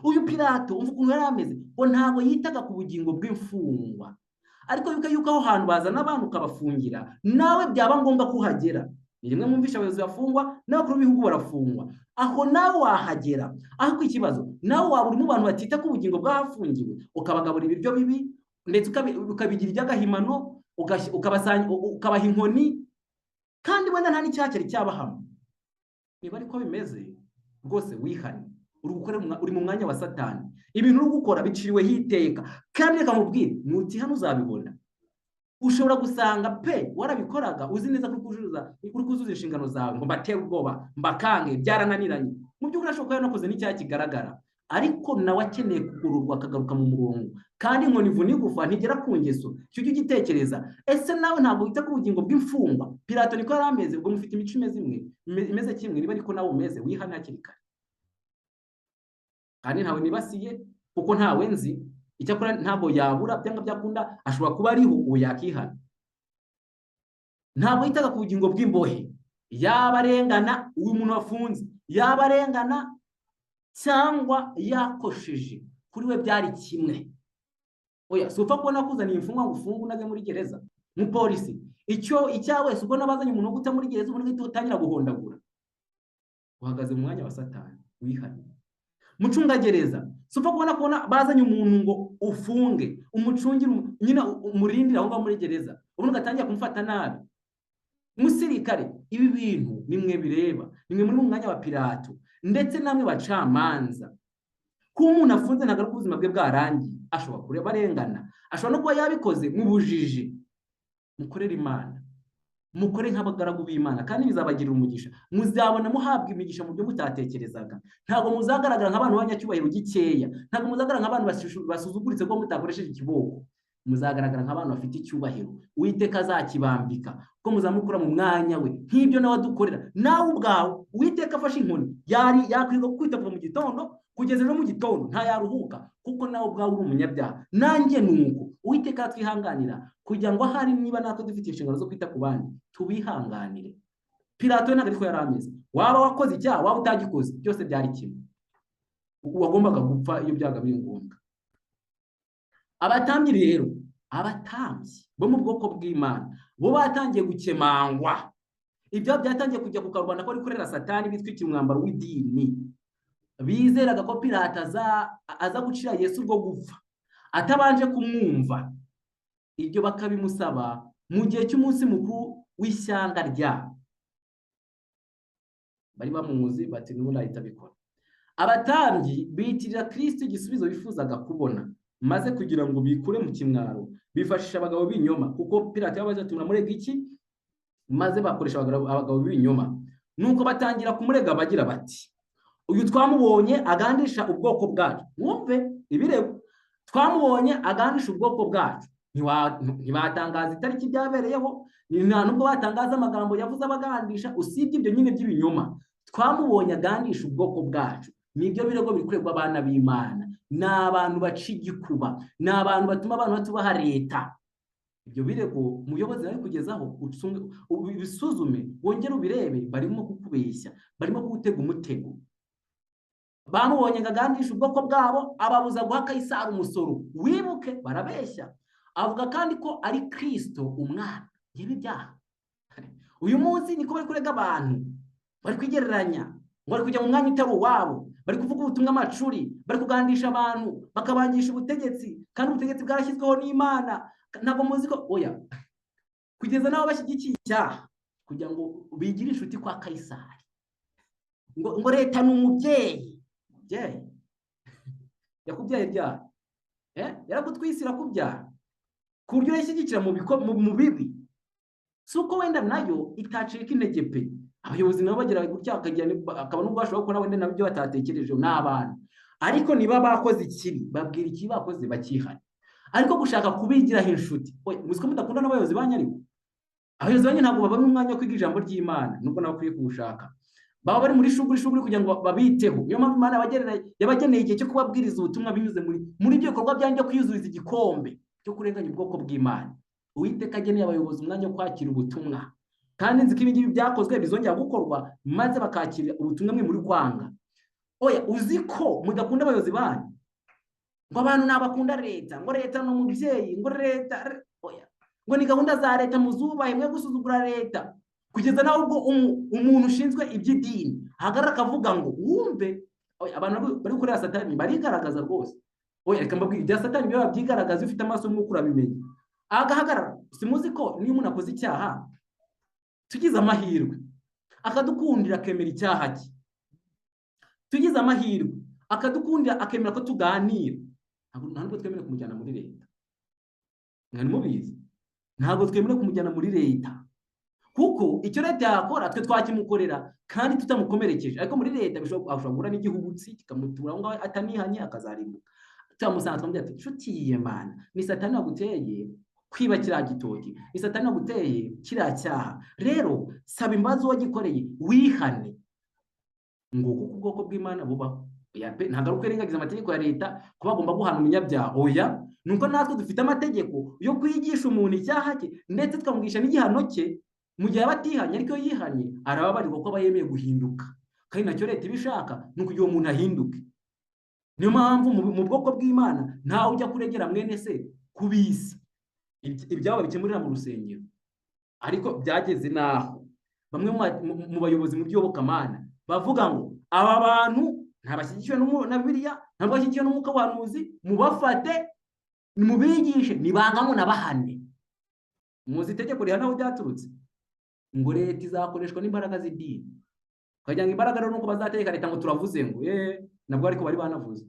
Uyu Pilato umva ukuntu yari ameze, ngo ntabwo yitaga ku bugingo bw'imfungwa, ariko yuko aho hantu bazana abantu ukabafungira, nawe byaba ngombwa ko uhagera. Ni rimwe mwumvisha abayobozi bafungwa n'abakuru b'ibihugu barafungwa, aho nawe wahagera. Ariko ikibazo, nawe waba uri mu bantu batita ku bugingo bw'ahafungiwe, ukabagaburira ibiryo bibi, ndetse ukabigira iby'agahimano, ukabaha inkoni, kandi wenda nta n'icyaha cyari cyabahama. Niba ariko bimeze, rwose wihane. Uri mu mwanya wa Satani, ibintu uri gukora biciriweho iteka, kandi reka mubwire, nuti hano uzabibona. Ushobora gusanga pe warabikoraga uzi neza ko uri kuzuza inshingano zawe, ngo mbatere ubwoba, mbakange, byarananiranye. Mu by'ukuri ashobora kuba yanakoze n'icyaha kigaragara, ariko nawe akeneye kugororwa akagaruka mu murongo. Kandi inkoni ivuna igufa ntigera ku ngeso. Icyo ujye ugitekereza. Ese nawe ntabwo wita ku bugingo bw'imfungwa? Pilato niko yari ameze, ubwo mufite imico imeze kimwe, niba ariko nawe umeze, wihane hakiri kare. Kandi ntawe nibasiye kuko ntawe nzi, icyakora ntabwo yabura, byanga byakunda ashobora kuba ariho uwo yakihana. Ntabwo yitaga ku bugingo bw'imbohe, yaba arengana uyu muntu wafunze, yaba arengana cyangwa yakosheje, kuri we byari kimwe. Oya, si upfa kubona kuzaniye imfungwa ngo ufunge unage muri gereza. mupolisi icyawe wese ubona bazanye umuntu wo guta muri gereza ubundi uhita utangira guhondagura, uhagaze mu mwanya wa Satani, wihane. Mucungagereza si upfa kubona bazanye umuntu ngo ufunge umucungire nyine umurindire aho ngaho muri gereza ubundi ugatangira kumufata nabi. Musirikare, ibi bintu nimwe bireba, nimwe muri mu mwanya wa Pilato ndetse namwe bacamanza. Kuba umuntu afunze ntabwo ari ubuzima bwe bwarangiye, ashobora kureba arengana, ashobora no kuba yabikoze mu bujiji. Mukorere Imana, mukore nk'abagaragu b'Imana kandi bizabagirira umugisha, muzabona muhabwa imigisha mu byo mutatekerezaga. Ntabwo muzagaragara nk'abantu b'abanyacyubahiro gikeya, ntabwo muzagaragara nk'abantu basuzuguritse ko mutakoresheje ikiboko, muzagaragara nk'abantu bafite icyubahiro. Uwiteka azakibambika ko muzamukura mu mwanya we nk'ibyo nawe adukorera. Nawe ubwawe Uwiteka afashe inkoni yakwirirwa kwita kuva mu gitondo kugeza no mu gitondo ntayaruhuka, kuko nawe ubwawe uri umunyabyaha, nanjye nuko. Uwiteka atwihanganira kugira ngo ahari niba natwe dufite inshingano zo kwita ku bandi tubihanganire. Pilato ntabwo ariko yari ameze, waba wakoze icyaha waba utagikoze byose byari kimwe, wagombaga gupfa iyo byaga biri ngombwa. Abatambyi rero, abatambyi bo mu bwoko bw'Imana bo batangiye gukemangwa. Ibyo byatangiye kujya ku karubanda ko rikorera Satani, bitwikira umwambaro w'idini. Bizeraga ko Pilato aza gucira Yesu urwo gupfa atabanje kumwumva. Ibyo bakabimusaba mu gihe cy'umunsi mukuru w'ishyanga ryabo. Bari bamuzi bati n'ubundi ahita abikora. Abatambyi bitirira Kristo igisubizo bifuzaga kubona, maze kugira ngo bikure mu kimwaro bifashisha abagabo b'inyoma, kuko Pilato yabaje ati muramurega iki, maze bakoresha abagabo b'inyoma. Nuko batangira kumurega bagira bati uyu twamubonye agandisha ubwoko bwacu. Mwumve ibirego, twamubonye agandisha ubwoko bwacu. Ntibatangaza itariki byabereyeho, nta nubwo batangaza amagambo yavuze abagandisha, usibye ibyo nyine by'ibinyoma. Twamubonye agandisha ubwoko bwacu. Nibyo birego bikorerwa abana b'Imana. Ni abantu baca igikuba, ni abantu batuma abantu batubaha leta. Ibyo birego umuyobozi ari kugezaho ubisuzume, wongere ubirebe, barimo kukubeshya, barimo kugutega umutego. Bamubonye agandisha ubwoko bwabo, ababuza guha Kayisari umusoro. Wibuke barabeshya. Avuga kandi ko ari Kristo umwana. Yewe byaha. Uyu munsi niko bari kurega abantu, bari kwigereranya, ngo bari kujya mu mwanya utari uwabo, bari kuvuga ubutumwa amacuri, bari kugandisha abantu, bakabangisha ubutegetsi, kandi ubutegetsi bwarashyizweho n'Imana. Ntabwo muzi ko oya, kugeza nabo bashyigikiye icyaha kugira ngo bigire inshuti kwa Kayisari. Ngo leta ni umubyeyi. Umubyeyi yakubyaye ryari? Yaragutwisira kubyara ku buryo yashyigikira mu bibi. Si uko wenda nayo itacika intege pe. Abayobozi nabo bagira gutya akaba n'ubwo bashobora kubona wenda nabyo batatekereje n'abana, ariko niba bakoze ikibi babwira iki bakoze bakihana. Ariko gushaka kubigiraho inshuti, muzi ko mudakunda n'abayobozi banyu, ariko abayobozi banyu ntabwo babona umwanya wo kwiga ijambo ry'Imana, nubwo nabo bakwiye kuwushaka. Baba bari muri shuguri kugira ngo babiteho. Niyo mpamvu Imana yabageneye igihe cyo kubabwiriza ubutumwa binyuze muri ibyo bikorwa byanjye kwiyuzuriza igikombe cyo kurenganya ubwoko bw'Imana. Uwiteka ageneye abayobozi umwanya wo kwakira ubutumwa, kandi nzi ko ibi ngibi byakozwe bizongera gukorwa, maze bakakira ubutumwa mwe muri kwanga. Oya, uzi ko mudakunda abayobozi banyu, ngo abantu nabakunda leta, ngo leta ni umubyeyi, ngo leta oya, ngo ni gahunda za leta muzubahe, mwe gusuzugura leta. Kugeza nawe ubwo umuntu ushinzwe iby'idini ahagarara akavuga ngo wumve. Oya, abantu bari gukorera Satani barigaragaza rwose. Oya, reka mbabwire ibya Satani biba byigaragaza, ufite amaso y'umwuka urabimenya. Agahagarara, simuzi ko niyo umuntu akoze icyaha tugize amahirwe akadukundira akemera icyaha cye, tugize amahirwe akadukundira akemera ko tuganira, ntabwo twemerewe kumujyana muri leta. Mwari mubizi, ntabwo twemerewe kumujyana muri leta, kuko icyo leta yakora twe twakimukorera kandi tutamukomerekeje. Ariko muri leta ashobora guhura n'igihubutsi kikamutura aho ngaho atanihanye akazarimbuka. Tutamusanze twamubwira ati nshuti y'Imana, ni Satani waguteye kwiba kiriya gitoki, ni Satani waguteye kiriya cyaha, rero saba imbabazi wagikoreye wihane. Ngo kuko ubwoko bw'Imana bubaho. Ntabwo ari ukwirengagiza amategeko ya leta ko bagomba guhana umunyabyaha. Oya, nuko natwe dufite amategeko yo kwigisha umuntu icyaha cye, ndetse tukamwigisha n'igihano cye mu gihe aba atihanye. Ariko iyo yihanye arababarirwa ko aba yemeye guhinduka, kandi nacyo leta ibishaka ni ukugira uwo muntu ahinduke. Niyo mpamvu mu bwoko bw'Imana ntawe ujya kuregera mwene se ku bisi. ibyabo babikemurira mu rusengero, ariko byageze naho bamwe mu bayobozi mu by'iyobokamana bavuga ngo aba bantu ntabashyigikiwe na Bibiliya, ntabwo bashyigikiwe n'umwuka w'ubuhanuzi, mubafate mubigishe nibanga ngo nabahane. Muzi itegeko rihana aho ryaturutse ngo leta izakoreshwa n'imbaraga z'idini, ukagira ngo imbaraga rero nuko bazategeka leta ngo turavuze ngo nabwo ariko bari banavuze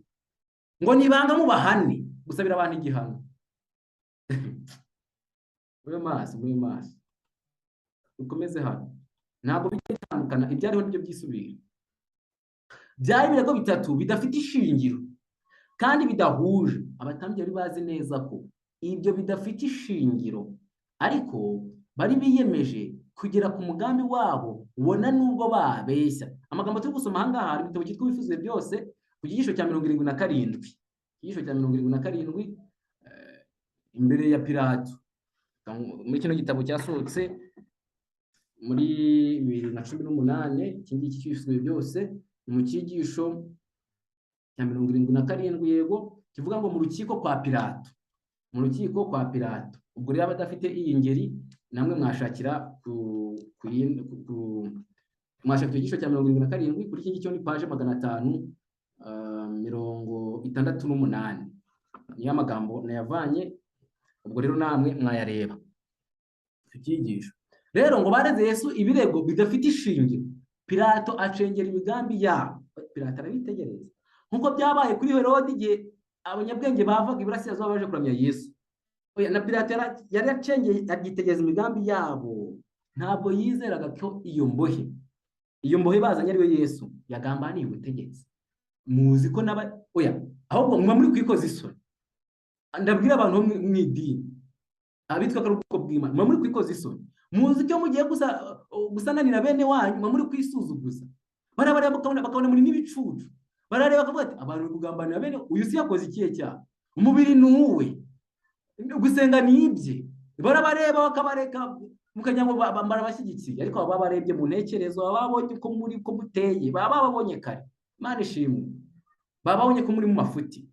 ngo nibanga mubahane, gusabira abantu igihano. mube maso ukomeze hano, ntabwo bijya bitandukana, ibyariho nibyo byisubira. Byari ibirego bitatu bidafite ishingiro kandi bidahuje. Abatambyi bari bazi neza ko ibyo bidafite ishingiro, ariko bari biyemeje kugera ku mugambi wabo, ubona nubwo babeshya. Amagambo turi gusoma aha ngaha hari igitabo cyitwa Ibifuzo byose ku gigisho cya 77, igigisho cya 77 imbere ya Pilato. Muri kino gitabo cyasohotse muri 2018, iki ngiki cy'Ibifuzo byose mu cyigisho cya 77, yego, kivuga ngo mu rukiko kwa Pilato, mu rukiko kwa Pilato. Ubwo rero abadafite iyi ngeri namwe mwashakira mwashakira igigisho cya 77 kuri iki ngicyo ni page 568, niyo magambo nayavanye. Ubwo rero namwe mwayareba icyigisho. Rero ngo bareze Yesu ibirego bidafite ishingiro, Pilato acengera imigambi yabo. Pilato arabitegereza nkuko byabaye kuri Herode igihe abanyabwenge bavaga iburasirazuba baje kuramya Yesu. Na Pilato yari acengeye agitegereza imigambi yabo, ntabwo yizeraga ko iyo mbohe bazanye ariwe Yesu yagambaniye ubutegetsi. Muzi ko ahubwo mwa muri kwikoza isoni. Ndabwira abantu mu idini abitwa karuko bw'Imana, mwa muri kwikoza isoni. Muzi ko mugiye gusananira bene wanyu, mwa muri kwisuzuguza. Barabara bakabona muri n'ibicucu, barareba bakavuga ati abantu kugambanira bene uyu si yakoze ikihe cyaha, umubiri ni uwe, gusenga ni ibye. Barabareba bakabareka mukanya ngo bambara bashyigikiye, ariko baba barebye mu ntekerezo, baba babonye ko muri ko muteye, baba babonye kare. Imana ishimwe, baba babonye ko muri mu mafuti.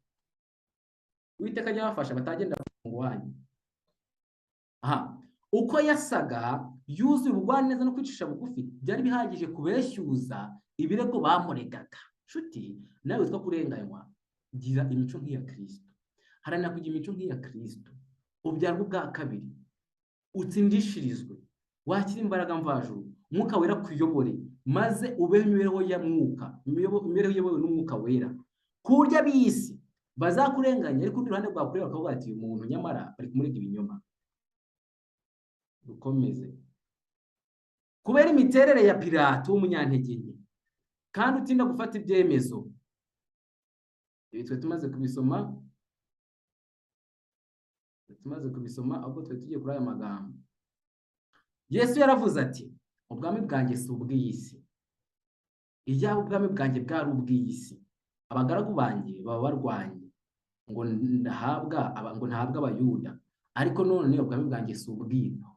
Uwiteka ajya bafasha batagenda mu wanyu. Uko yasaga yuzuye ubugwaneza no kwicisha bugufi, byari bihagije kubeshyuza ibirego bamuregaga. Nshuti, nawe witwa kurenganywa, gira imico nk'iya Kristo. Haranira kugira imico nk'iya Kristo, ubyarwa ubwa kabiri, utsindishirizwe, wakira imbaraga mvajuru, Mwuka Wera kuyobore, maze ubeho imibereho ya Mwuka, imibereho iyobowe n'Umwuka Wera. Ku buryo ab'isi bazakurenganya, ariko urundi ruhande rwa kure bakavuga ati uyu muntu nyamara bari kumurega ibinyoma. Dukomeze. Kubera imiterere ya Pilato w'umunyantege nke kandi utinda gufata ibyemezo, ibi twe tumaze kubisoma ahubwo twe tugiye kuri aya magambo. Yesu yaravuze ati ubwami bwanjye si ubw'iyisi, iyaba ubwami bwanjye bwari ubw'iyisi abagaragu banjye baba barwanye ngo ntahabwa abayuda, ariko none ubwami bwanjye si ubw'ino.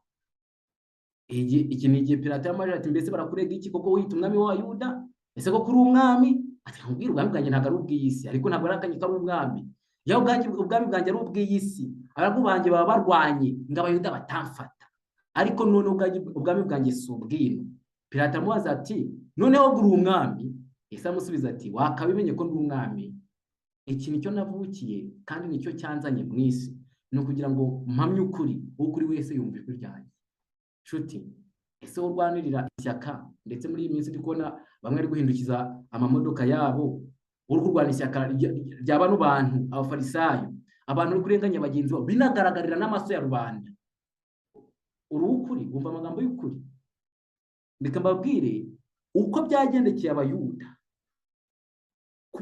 Iki ni igihe Pilato yamaje ati mbese barakurega iki koko wita umwami w'Abayuda? Ese ko kuri umwami? Ati nkubwira ubwami bwanjye ntabwo ari ubw'iyisi, ariko ntabwo arakanye ko ari umwami. Yaho ubwami bwanjye ari ubw'iyisi, abagaragu banjye baba barwanye ngo Abayuda batamfata, ariko none ubwami bwanjye si ubw'ino. Pilato amubaza ati noneho guri umwami? Yesu amusubiza ati wakabimenye ko ndi umwami. Iki nicyo navukiye kandi nicyo cyanzanye mu isi, ni ukugira ngo mpamye ukuri, ukuri wese yumva ijwi ryanjye. Nshuti, ese urwanirira ishyaka, ndetse muri iyi minsi ndi kubona bamwe ari guhindukiza amamodoka yabo, uri kurwana ishyaka rya bano bantu abafarisayo, abantu uri kurenganya bagenzi babo binagaragarira n'amaso ya rubanda. Uri ukuri, wumva amagambo y'ukuri. Reka mbabwire uko byagendekeye Abayuda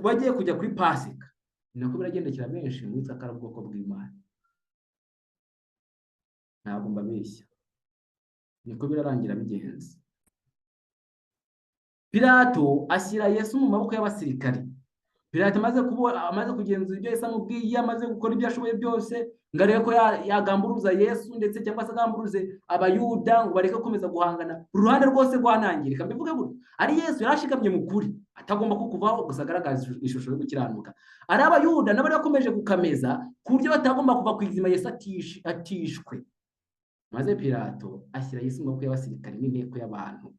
bagiye kujya kuri Pasika, ni nako biragendekera benshi mu Isakara bwoko bw'Imana. Ntabwo mbabeshya, niko birarangira bigenze. Pilato ashyira Yesu mu maboko y'abasirikari Pilato amaze kugenzura ibyo Yesu amubwiye, amaze gukora ibyo ashoboye byose ngo arebe ko yagamburuza Yesu ndetse cyangwa se agamburuze abayuda ngo bareke gukomeza guhangana, uruhande rwose rwanangirika. Mbivuge gutyo, ari Yesu yarashikamye mu kuri, atagomba kukuvaho gusa agaragaza ishusho yo gukiranuka. Ari abayuda nabo bakomeje gukameza ku buryo batagomba kuva ku izima Yesu atishwe. Maze Pilato ashyira Yesu mu maboko y'abasirikari n'inteko y'abantu,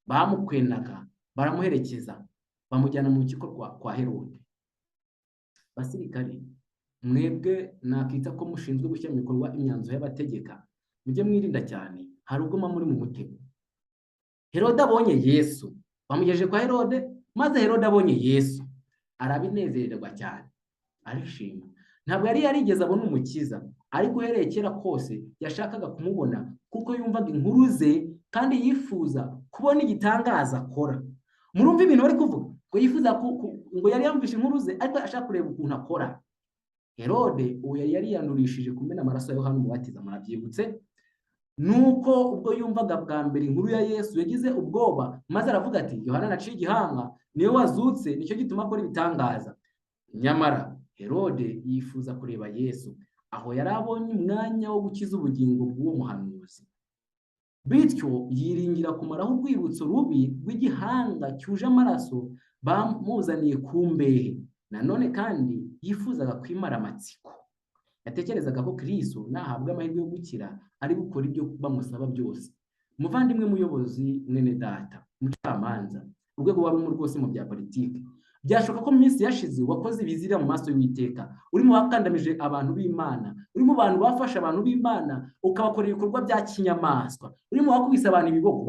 bamukwenaga baramuherekeza bamujyana mu rukiko kwa Herode. Basirikari, mwebwe nakita ko mushinzwe gushyira mu bikorwa imyanzuro y'abategeka, mujye mwirinda cyane, hari ubwo muri mu mutego. Herode abonye Yesu, bamugejeje kwa Herode, maze Herode abonye Yesu arabinezererwa cyane, arishima. Ntabwo yari yarigeze abona umukiza, ariko uhereye kera kose yashakaga kumubona kuko yumvaga inkuru ze kandi yifuza kubona igitangaza akora. Murumva ibintu bari kuvuga ngo yifuza ngo yari yamvishe inkuru ze, ariko ashaka kureba ukuntu akora. Herode uwo yari yandurishije kumena amaraso ya Yohana Umubatiza, murabyibutse. Nuko ubwo yumvaga bwa mbere inkuru ya Yesu yagize ubwoba, maze aravuga ati Yohana naciye igihanga, niwe wazutse, nicyo gituma akora ibitangaza. Nyamara Herode yifuza kureba Yesu, aho yari abonye umwanya wo gukiza ubugingo bw'uwo muhanuzi. Bityo yiringira kumaraho urwibutso rubi rw'igihanga cyuje amaraso bamuzaniye ku mbehe. Nanone kandi yifuzaga kwimara amatsiko. Yatekerezaga ko Kristo nahabwa amahirwe yo gukira ari gukora ibyo bamusaba byose. Muvandimwe muyobozi, mwene data, mucamanza, urwego wari rwose mu bya politiki, byashoboka ko mu minsi yashize wakoze ibizira mu maso y'Uwiteka, uri mu bakandamije abantu b'Imana, uri mu bantu bafasha abantu b'Imana ukabakorera ibikorwa bya kinyamaswa, uri mu bakubise abantu ibiboko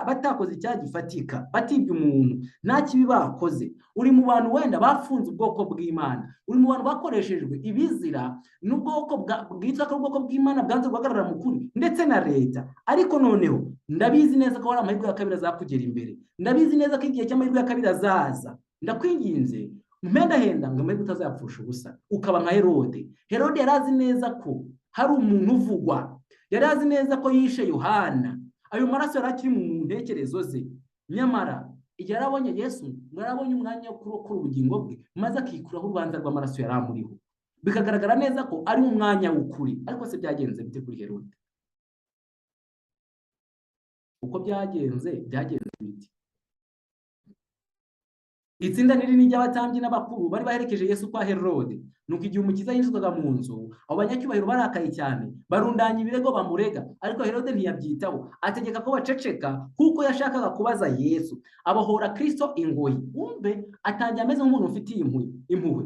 batakoze icyaha gifatika, batibye umuntu nta kibi bakoze, uri mu bantu wenda bafunze ubwoko bw'Imana, uri mu bantu bakoreshejwe ibizira n'ubwoko bwitwa ko ubwoko bw'Imana bwanze guhagarara mu kuri ndetse na leta. Ariko noneho ndabizi neza ko hari amahirwe ya kabiri azakugera imbere, ndabizi neza ko igihe cy'amahirwe ya kabiri azaza. Ndakwinginze mpendahenda ngo amahirwe utazapfusha ubusa ukaba nka Herode. Herode yari azi neza ko hari umuntu uvugwa, yari azi neza ko yishe Yohana, ayo maraso yari akiri mu ntekerezo ze. Nyamara igihe yarabonye Yesu, yarabonye umwanya wo kurokora ubugingo bwe, maze akikuraho urubanza rw'amaraso yari amuriho, bikagaragara neza ko ari umwanya w'ukuri. Ariko se byagenze bite kuri Herode? Uko byagenze bite? Itsinda rinini ry'abatambyi n'abakuru bari baherekeje Yesu kwa Herode. Nuko igihe umukiza yinjizwaga mu nzu, abo banyacyubahiro barakaye cyane, barundanya ibirego bamurega, ariko Herode ntiyabyitaho, ategeka ko baceceka kuko yashakaga kubaza Yesu. Abohora Kristo ingoyi. Wumve, atangiye ameze nk'umuntu ufitiye impuhwe,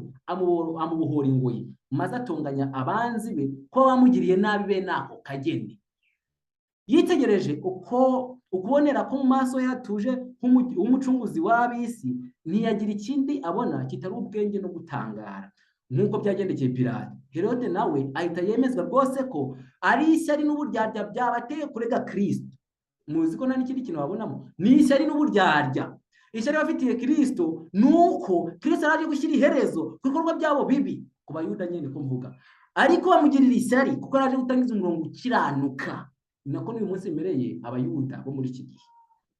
amubohora ingoyi, maze atunganya abanzi be ko bamugiriye nabi bene ako kageni. Yitegereje ukubonera ko mu maso ye hatuje nk'umucunguzi w'ab'isi, ntiyagira ikindi abona kitari ubwenge no gutangara. Nk'uko byagendekeye Pilato, Herode nawe ahita yemezwa rwose ko ari ishyari n'uburyarya byabateye kurega Kristo. Muzi ko nta n'ikindi kintu wabonamo, ni ishyari n'uburyarya. Ishyari bafitiye Kristo nuko Kristo araje gushyira iherezo ku bikorwa byabo bibi, ku bayuda nyine ko mvuga, ariko bamugirira ishyari kuko araje gutangiza umurongo ukiranuka. Nako n'uyu munsi imereye abayuda bo muri iki gihe,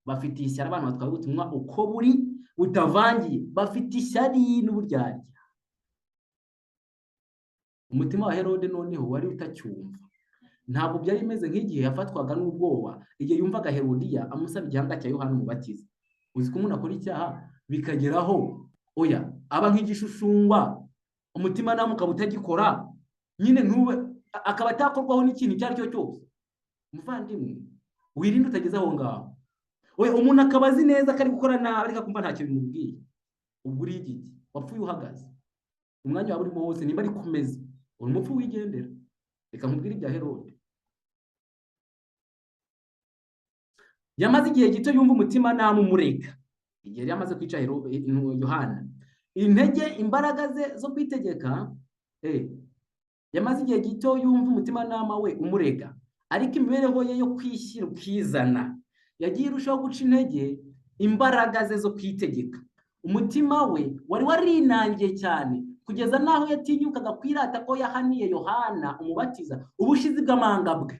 bafite ishyari abantu batwaye ubutumwa uko buri butavangiye, bafite ishyari n'uburyarya. Umutima wa Herode noneho wari utacyumva, ntabwo byari bimeze nk'igihe yafatwaga n'ubwoba igihe yumvaga Herodiya amusaba igihanga cya Yohana Umubatiza. Uzi ko umuntu akora icyaha bikageraho oya aba nk'igishushungwa, umutima nawe ukaba utagikora nyine, akaba atakorwaho n'ikintu icyo ari cyo cyose. Muvandimwe, wirinde utageze aho ngaho. Oya, umuntu akaba azi neza ko ari gukora nabi ariko akumva ntacyo bimubwiye. Ubwo uri igiki? Wapfuye uhagaze. Umwanya wawe urimo wose nimba ari kumeza, uri umupfu wigendera. Reka nkubwire ibya Herode. Yamaze igihe gito yumva umutima namumurega. Igihe yari yamaze kwica Yohana, intege imbaraga ze zo kwitegeka, yamaze igihe gito yumva umutima nama we umurega, ariko imibereho ye yo kwishyira ukizana yagiye irushaho guca intege imbaraga ze zo kwitegeka. Umutima we wari warinangiye cyane kugeza naho yatinyukaga kwirata ko yahaniye Yohana Umubatiza ubushizi bw'amanga bwe.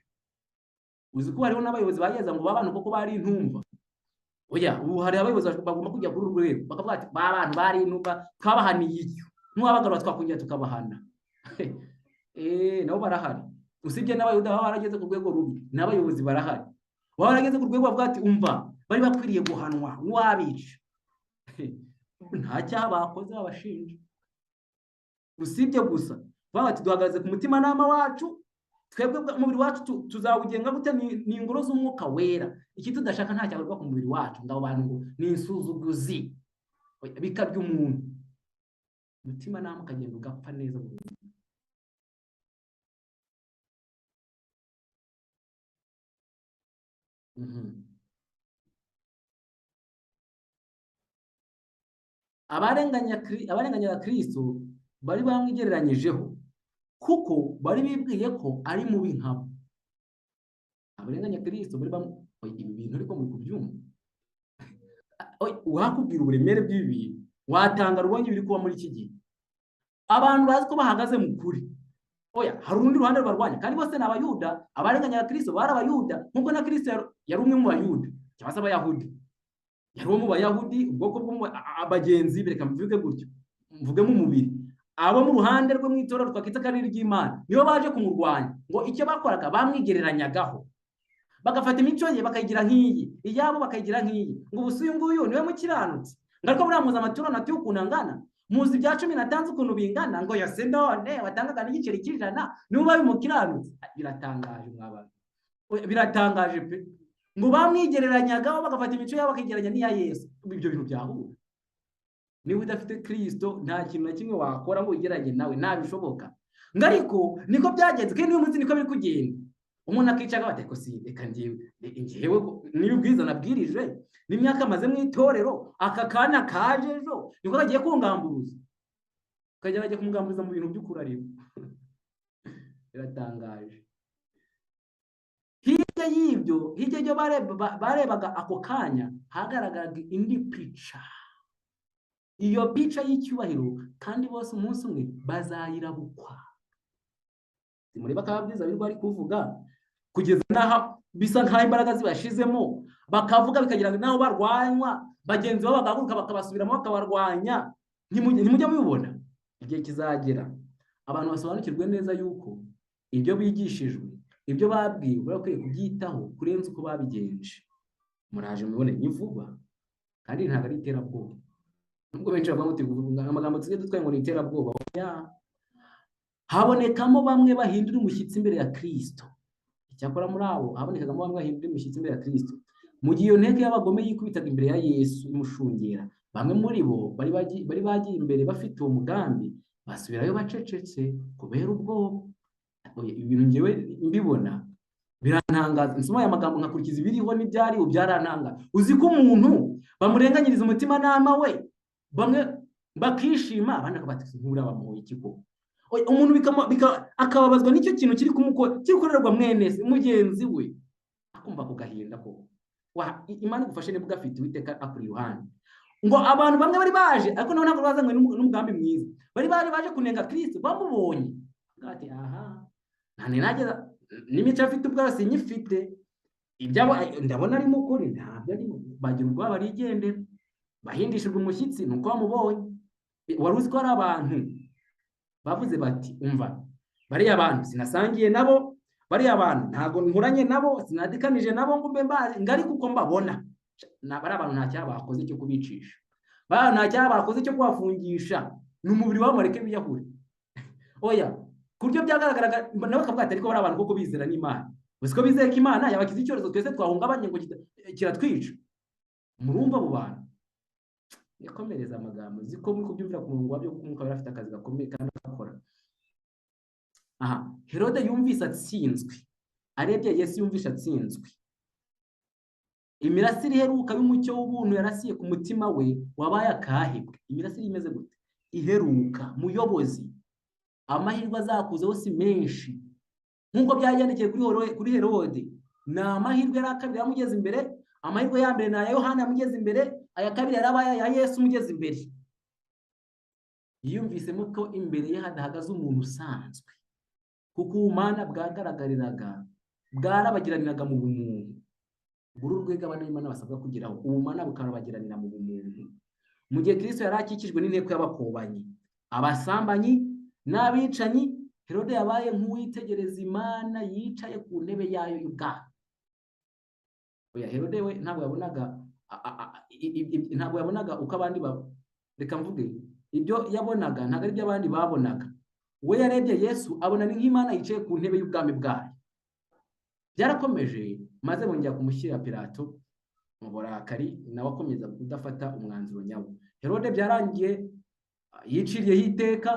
Uzi ko hariho n'abayobozi bageza ngo babana koko bari intumva, oya ubu hari abayobozi bagomba kujya kuri urwo rwego bakavuga ati ba bantu bari nuba twabahaniye icyo n'uwabagarura twakongera tukabahana nabo barahari usibye n'abayuda baba barageze ku rwego rubi n'abayobozi barahari baba barageze ku rwego bavuga ati umva bari bakwiriye guhanwa n'uwabica nta cyaha bakoze babashinja usibye gusa bavuga ati duhagaze ku mutimanama wacu twebwe umubiri wacu tuzawugenga gute ni ingoro z'umwuka wera iki tudashaka nta cyakorwa ku mubiri wacu ngabo bantu ngo ni insuzuguzi bikarya umuntu umutimanama ukagenda ugapfa neza mu bintu. abarenganya Kristo bari bamwigereranyijeho kuko bari bibwiye ko ari mubi nkabo. Abarenganya Kristo bari ibi bintu ariko muri kubyumva wakubwira uburemere bw'ibi bintu watanga rubonye biri kuba muri iki gihe abantu bazi ko bahagaze mu kuri. Hari urundi ruhande barwanya kandi bose ni abayuda. Abarenganya Kristo bari abayuda nkuko na Kristo yari umwe mu bayuda cyangwa se abayahudi, yari uwo mu bayahudi ubwoko bw'abagenzi bereka mvuge gutyo mvuge mu mubiri. Abo mu ruhande rwe mu itorero twakita kariri ry'Imana nibo baje kumurwanya ngo icyo bakoraga bamwigereranyagaho bagafata imico ye bakayigira nk'iyi iyabo bakayigira nk'iyi ngo ubusuyu nguyu niwe mukiranutse ngaruka muri amuza amaturo natuye ukuntu angana muzi ibya 10 natanze ukuntu bingana ngo yose none watangaga n'igiceri cy'ijana niwe ubaye umukiranutse. Biratangaje mw'abantu, biratangaje pe ngo bamwigereranyagaho bagafata imico yabo bakayigeranya n'iya Yesu. Ibyo bintu byahura. Niba udafite Kristo nta kintu na kimwe wakora ngo ugeranye nawe ntabishoboka. Ngariko niko byagenze kandi uyu munsi niko biri kugenda. Umuntu akicaga bateko si reka ngiwe niyo ubwiza nabwirije n'imyaka maze mu itorero aka kana kaje ejo niko kagiye kungamburuza kajya bagiye kumugamburiza mu bintu by'ukuri aribo. Biratangaje. Hirya y'ibyo barebaga ako kanya hagaragaraga indi pica. Iyo pica y'icyubahiro kandi bose umunsi umwe bazayirabukwa. Simureba kababwiza birirwa ari kuvuga kugeza naho bisa nkaho imbaraga zibashizemo bakavuga bikagira naho barwanywa bagenzi babo bagahaguruka bakabasubiramo bakabarwanya. Ntimujya mubibona igihe kizagera abantu basobanukirwe neza yuko ibyo bigishijwe ibyo babwiwe bakwiye kubyitaho kurenza uko babigenje. Muraje mubibone ni vuba kandi ntabwo ari iterabwoba nubwo benshi bavuga amagambo tugiye dutwaye ngo ni iterabwoba. Habonekamo bamwe bahindura umushyitsi imbere ya Kristo. Icyakora muri abo habonekagamo bamwe bahindura umushyitsi imbere ya Kristo mu gihe iyo nteko y'abagome yikubitaga imbere ya Yesu imushungera. Bamwe muri bo bari bagiye imbere bafite uwo mugambi basubirayo bacecetse kubera ubwoba. Ibintu ngewe mbibona birantangaza. Nsoma aya magambo nkakurikiza ibiriho n'ibyariho byarantangaza. Uzi ko umuntu bamurenganyiriza umutima nama we bamwe bakishima abandi bakabati nkura bamuhoye ikiko. Umuntu akababazwa n'icyo kintu kiri gukorerwa mwene se mugenzi we akumva ku gahinda ko Imana igufashe nibwo gafite Uwiteka akuri iruhande. Ngo abantu bamwe bari baje ariko nabo ntabwo bazanywe n'umugambi mwiza. Bari baje kunenga Kristo bamubonye ati aha nane nageza n'imico afite ubwo sinyifite ibyabo ndabona ari mukuri ntabyo ari bagira ubwo barigendera bahindishijwe umushyitsi nuko bamubonye. Wari uzi ko ari abantu bavuze bati umva bariya abantu sinasangiye nabo, bariya abantu ntago nkuranye nabo, sinadikanije nabo ngo mbe mbazi ngari kuko mbabona bari abantu nta cyaha bakoze cyo kubicisha, bari nta cyaha bakoze cyo kubafungisha n'umubiri wabo mureke biyahure. Kuryo byagaragaraga nabo kavuga ati ariko bari abantu koko bizera n'Imana. Uzi ko bizera ko Imana yabakiza icyorezo twese twahungabanye ngo kiratwica. Murumva abo bantu yakomereza amagambo ziko muri kubyumvira ku murongo wabyo kuko bari afite akazi gakomeye kandi akora. Herode yumvise atsinzwe, arebye Yesu yumvise atsinzwe. Imirasire iheruka y'umucyo w'ubuntu yarasiye ku mutima we wabaye akahebwe. Imirasire imeze gute? Iheruka muyobozi, amahirwe azakuzeho si menshi nk'uko byagendekeye kuri Herode. Ni amahirwe yari akabiri yamugeze imbere. Amahirwe ya mbere ni aya Yohana yamugeze imbere, aya kabiri yarabaye ya Yesu umugeze imbere. Yiyumvisemo ko imbere ye hadahagaze umuntu usanzwe, kuko ubumana bwagaragariraga bwarabagiraniraga mu bumuntu. uru rwego abana b'Imana basabwa kugeraho, ubumana bukabagiranira mu bumuntu. Mu gihe Kristo yari akikijwe n'inteko y'abakobanyi, abasambanyi n'abicanyi, Herode yabaye nk'uwitegereza Imana yicaye ku ntebe yayo y'ubwami. Oya, Herode we ntabwo yabonaga uko abandi reka mvuge ibyo yabonaga ntabwo ari byo abandi babonaga. We yarebye Yesu abona ni nk'Imana yicaye ku ntebe y'ubwami bwayo. Byarakomeje maze bongera kumushyira Pilato mu burakari, nawe akomeza kudafata umwanzuro nyawo. Herode byarangiye yiciriyeho iteka,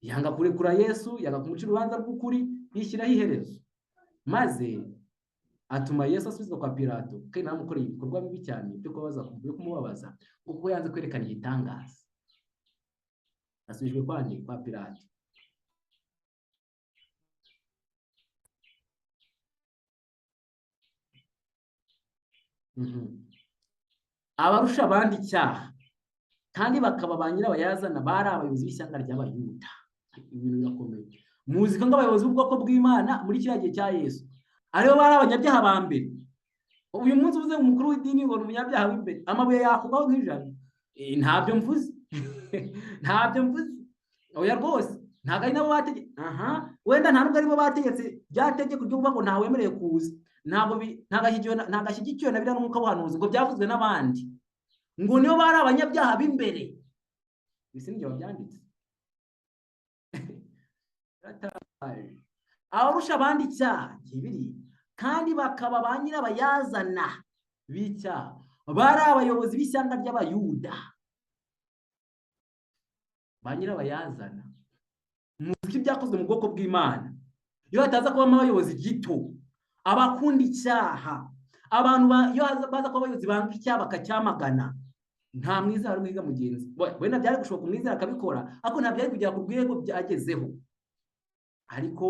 yanga kurekura Yesu, yanga kumucira urubanza rw'ukuri, yishyiraho iherezo, maze atuma Yesu asubizwa kwa Pilato, kandi nawe amukoreye ibikorwa bibi cyane byo kumubabaza kuko yanze kwerekana igitangaza. Asubijwe kwa Pilato. Abarusha abandi icyaha kandi bakaba ba nyirabayazana bari abayobozi b'ishyanga ry'Abayuda. Ibintu birakomeye. Muzi ko abayobozi b'ubwoko bw'Imana muri kiriya gihe cya Yesu aribo bari abanyabyaha ba mbere. Uyu munsi uvuze umukuru w'idini ngo ni umunyabyaha w'imbere, amabuye yakubaho nk'ijana. Ntabyo mvuze. Ntabyo mvuze. Oya rwose ntabwo ari nabo bategetse. Wenda nta nubwo aribo bategetse rya tegeko ryo kuvuga ngo ntawe wemerewe kuza. Ntabwo ashyigikiwe na biriya n'umwuka w'ubuhanuzi ngo byavuzwe n'abandi ngo nibo bari abanyabyaha b'imbere. Bisi n'ibyo babyanditse. Abarusha abandi icyaha kibiri kandi bakaba ba nyirabayazana b'icyaha bari abayobozi b'ishyanga ry'Abayuda. Ba nyirabayazana, muzi ko ibyakozwe mu bwoko bw'Imana iyo hataza kubamo abayobozi gito, abakunda icyaha, abantu iyo baza kuba abayobozi banga icyaha bakacyamagana, nta mwiza wari wiga mugenzi. Wenda byari gushoboka umwizera akabikora, ariko nta byari kugera ku rwego byagezeho. Ariko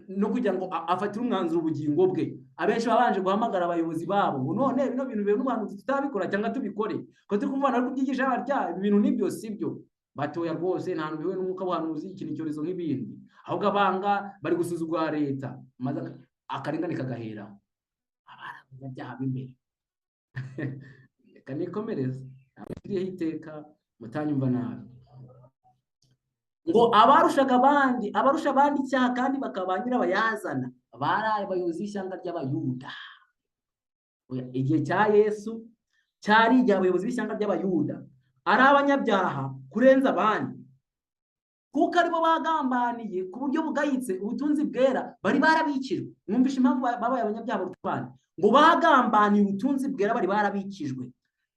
no kugira ngo afatire umwanzuro ubugingo bwe, abenshi babanje guhamagara abayobozi babo ngo none bino bintu bibe n'ubuhanuzi tutabikora cyangwa tubikore, ko turi kumva ari kubyigisha batya ibintu nibyo sibyo. Batoya rwose nta nubwo n'umwuka w'ubuhanuzi ikintu icyorezo nk'ibindi, ahubwo abanga bari gusuzugura leta, maze akarengane kagahera abanyabyaha b'imbere. Reka nikomereze abakiriyeho iteka mutanyumva nabi. Ngo abarusha abandi icyaha kandi bakaba ba nyirabayazana bari abayobozi b'ishyanga ry'Abayuda. Igihe cya Yesu cyari igihe abayobozi b'ishyanga ry'Abayuda ari abanyabyaha kurenza abandi, kuko aribo bagambaniye ku buryo bugayitse ubutunzi bwera bari barabikijwe. Mwumvishe impamvu babaye abanyabyaha baruta abandi? Ngo bagambaniye ubutunzi bwera bari barabikijwe.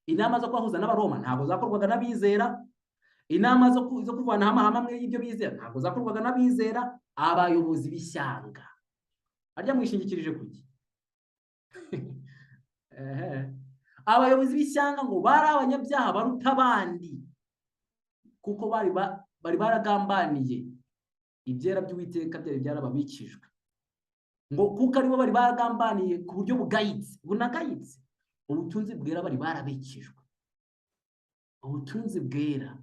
Inama zo kubahuza n'Abaroma ntabwo zakorwaga n'abizera. Inama zo kuvanaho amahame amwe y'ibyo bizera ntabwo zakorwaga n'abizera. Abayobozi b'ishyanga arya mwishingikirije kuki? Abayobozi b'ishyanga ngo bari abanyabyaha baruta abandi, kuko bari baragambaniye ibyera by'Uwiteka byari byarababikijwe. Ngo kuko aribo bari baragambaniye ku buryo bunagayitse ubutunzi bwera bari barabikijwe. Ubutunzi bwera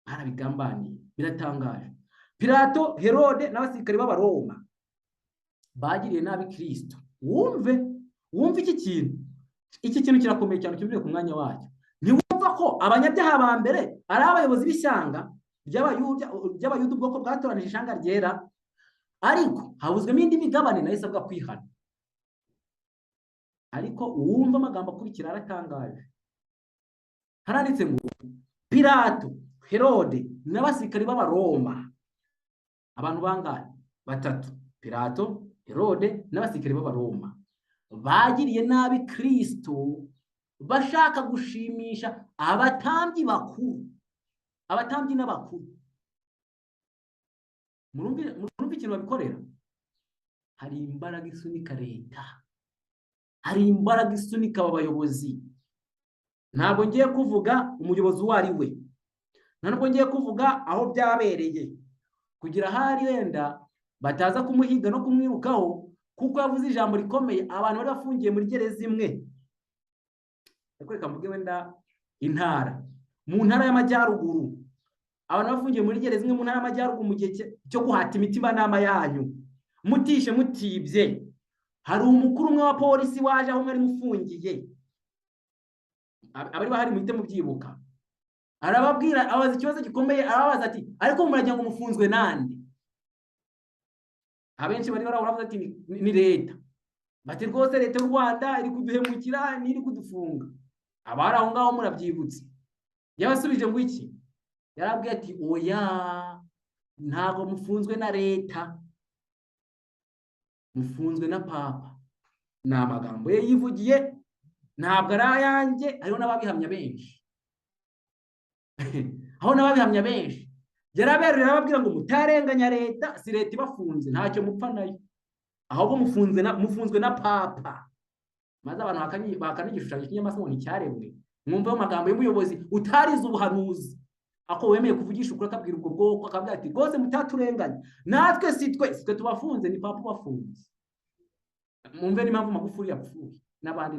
barabigambaniye, biratangaje. Pilato, Herode n'abasirikari b'Abaroma bagiriye nabi Kristo. Wumve iki kintu kirakomeye cyane, cyumvire ku mwanya wacyo. Ntiwumva ko abanyabyaha ba mbere ari abayobozi b'ishyanga ry'Abayuda, ubwoko bwatoranije ishyanga ryera, ariko habuzwemo indi migabane nayo isabwa kwihana. Ariko uwumva amagambo akurikira aratangaje. Haranditse ngo Pilato, Herode n'abasirikari b'Abaroma. Abantu bangahe? Batatu. Pilato, Herode n'abasirikari b'Abaroma bagiriye nabi Kristo, bashaka gushimisha abatambyi n'abakuru. Murumve ikintu babikorera. Hari imbaraga isunika leta, hari imbaraga isunika aba bayobozi. Ntabwo ngiye kuvuga umuyobozi uwo ari we, ntabwo ngiye kuvuga aho byabereye, kugira hari wenda bataza kumuhiga no kumwirukaho, kuko yavuze ijambo rikomeye. Abantu bari bafungiye muri gereza imwe, reka mvuge wenda intara, mu ntara y'Amajyaruguru, abantu bafungiye muri gereza imwe mu ntara y'Amajyaruguru mu gihe cyo guhata imitima n'ama yanyu, mutishe mutibye, hari umukuru umwe wa polisi waje aho mwari mufungiye, abari bahari muhite mubyibuka, arababwira, abaza ikibazo gikomeye, arababaza ati ariko muragira ngo mufunzwe nande? Abenshi bari baravuga ati ni leta. Bati rwose leta y'u Rwanda iri kuduhemukira, iri kudufunga. Abari aho ngaho murabyibutse. Yabasubije ngo iki? Yarabwiye ati oya, ntabwo mufunzwe na leta, mufunzwe na papa. Ni amagambo ye yivugiye, ntabwo ari ayanjye, hariho n'ababihamya benshi. Aho n'ababihamya benshi. Yarabereye arababwira ngo mutarenganya leta, si leta ibafunze, ntacyo mupfa nayo, ahubwo mufunzwe na papa. Maze abantu bakana igishushanyo cy'inyamaswa nticyaremwe. Mwumva amagambo y'umuyobozi utarize ubuhanuzi, ako wemeye kuvugisha ukuri, akabwira ubwo bwoko, akabwira ati rwose mutaturenganya, natwe si twe tubafunze, ni papa ubafunze. Mwumve n'impamvu Magufuli yapfuye n'abandi.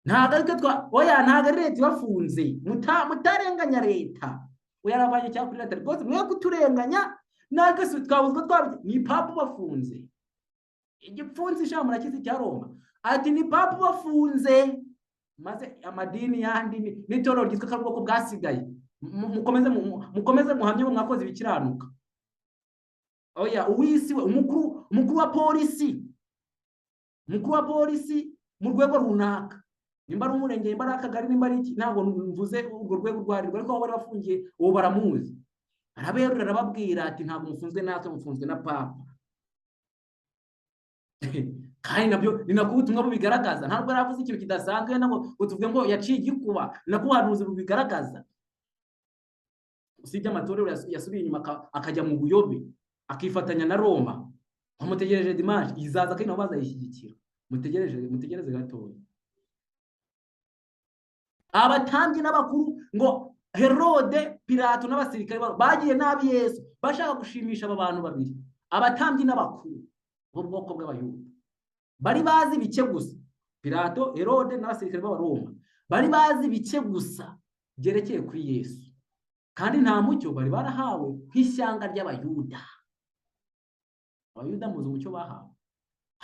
Ntabwo ari oya, ntabwo ari leta ibafunze, mutarenganya leta. Oya, arabanye cyangwa kuri leta rwose mwe kuturenganya, natwe si twabuzwa, ni papa ubafunze. Igipfunsi sha murakizi cya Roma, ati ni papa ubafunze. Maze amadini yandi n'itorero ryitwa Karuboko bwasigaye, mukomeze muhamye mwakoze ibikiranuka. Oya, uwisi we umukuru wa polisi, mu rwego runaka, nimba ari umurenge, nimba ari akagari, nimba ari iki, ntabwo mvuze urwo rwego rwarirwa, ariko bari bafungiye uwo baramuzi. Araberura arababwira ati ntabwo mufunzwe natwe, mufunzwe na papa. Kandi nabyo ni nako ubutumwa bubigaragaza, ntabwo yaravuze ikintu kidasanzwe nabwo ngo tuvuge ngo yaciye igikuba, nako ubuhanuzi bubigaragaza. Usibye amatorero yasubiye inyuma akajya mu buyobe, akifatanya na Roma. Mutegereje dimanche izaza kandi nabo bazayishyigikira. Mutegereze gatoya. Abatambyi n'abakuru ngo Herode, Pilato n'abasirikare bagiye nabi Yesu, bashaka gushimisha aba bantu babiri. Abatambyi n'abakuru b'ubwoko bw'Abayuda bari bazi bike gusa. Pilato, Herode n'abasirikare b'Abaroma bari bazi bike gusa byerekeye kuri Yesu, kandi nta mucyo bari barahawe nk'ishyanga ry'Abayuda. Abayuda muzi umucyo bahawe,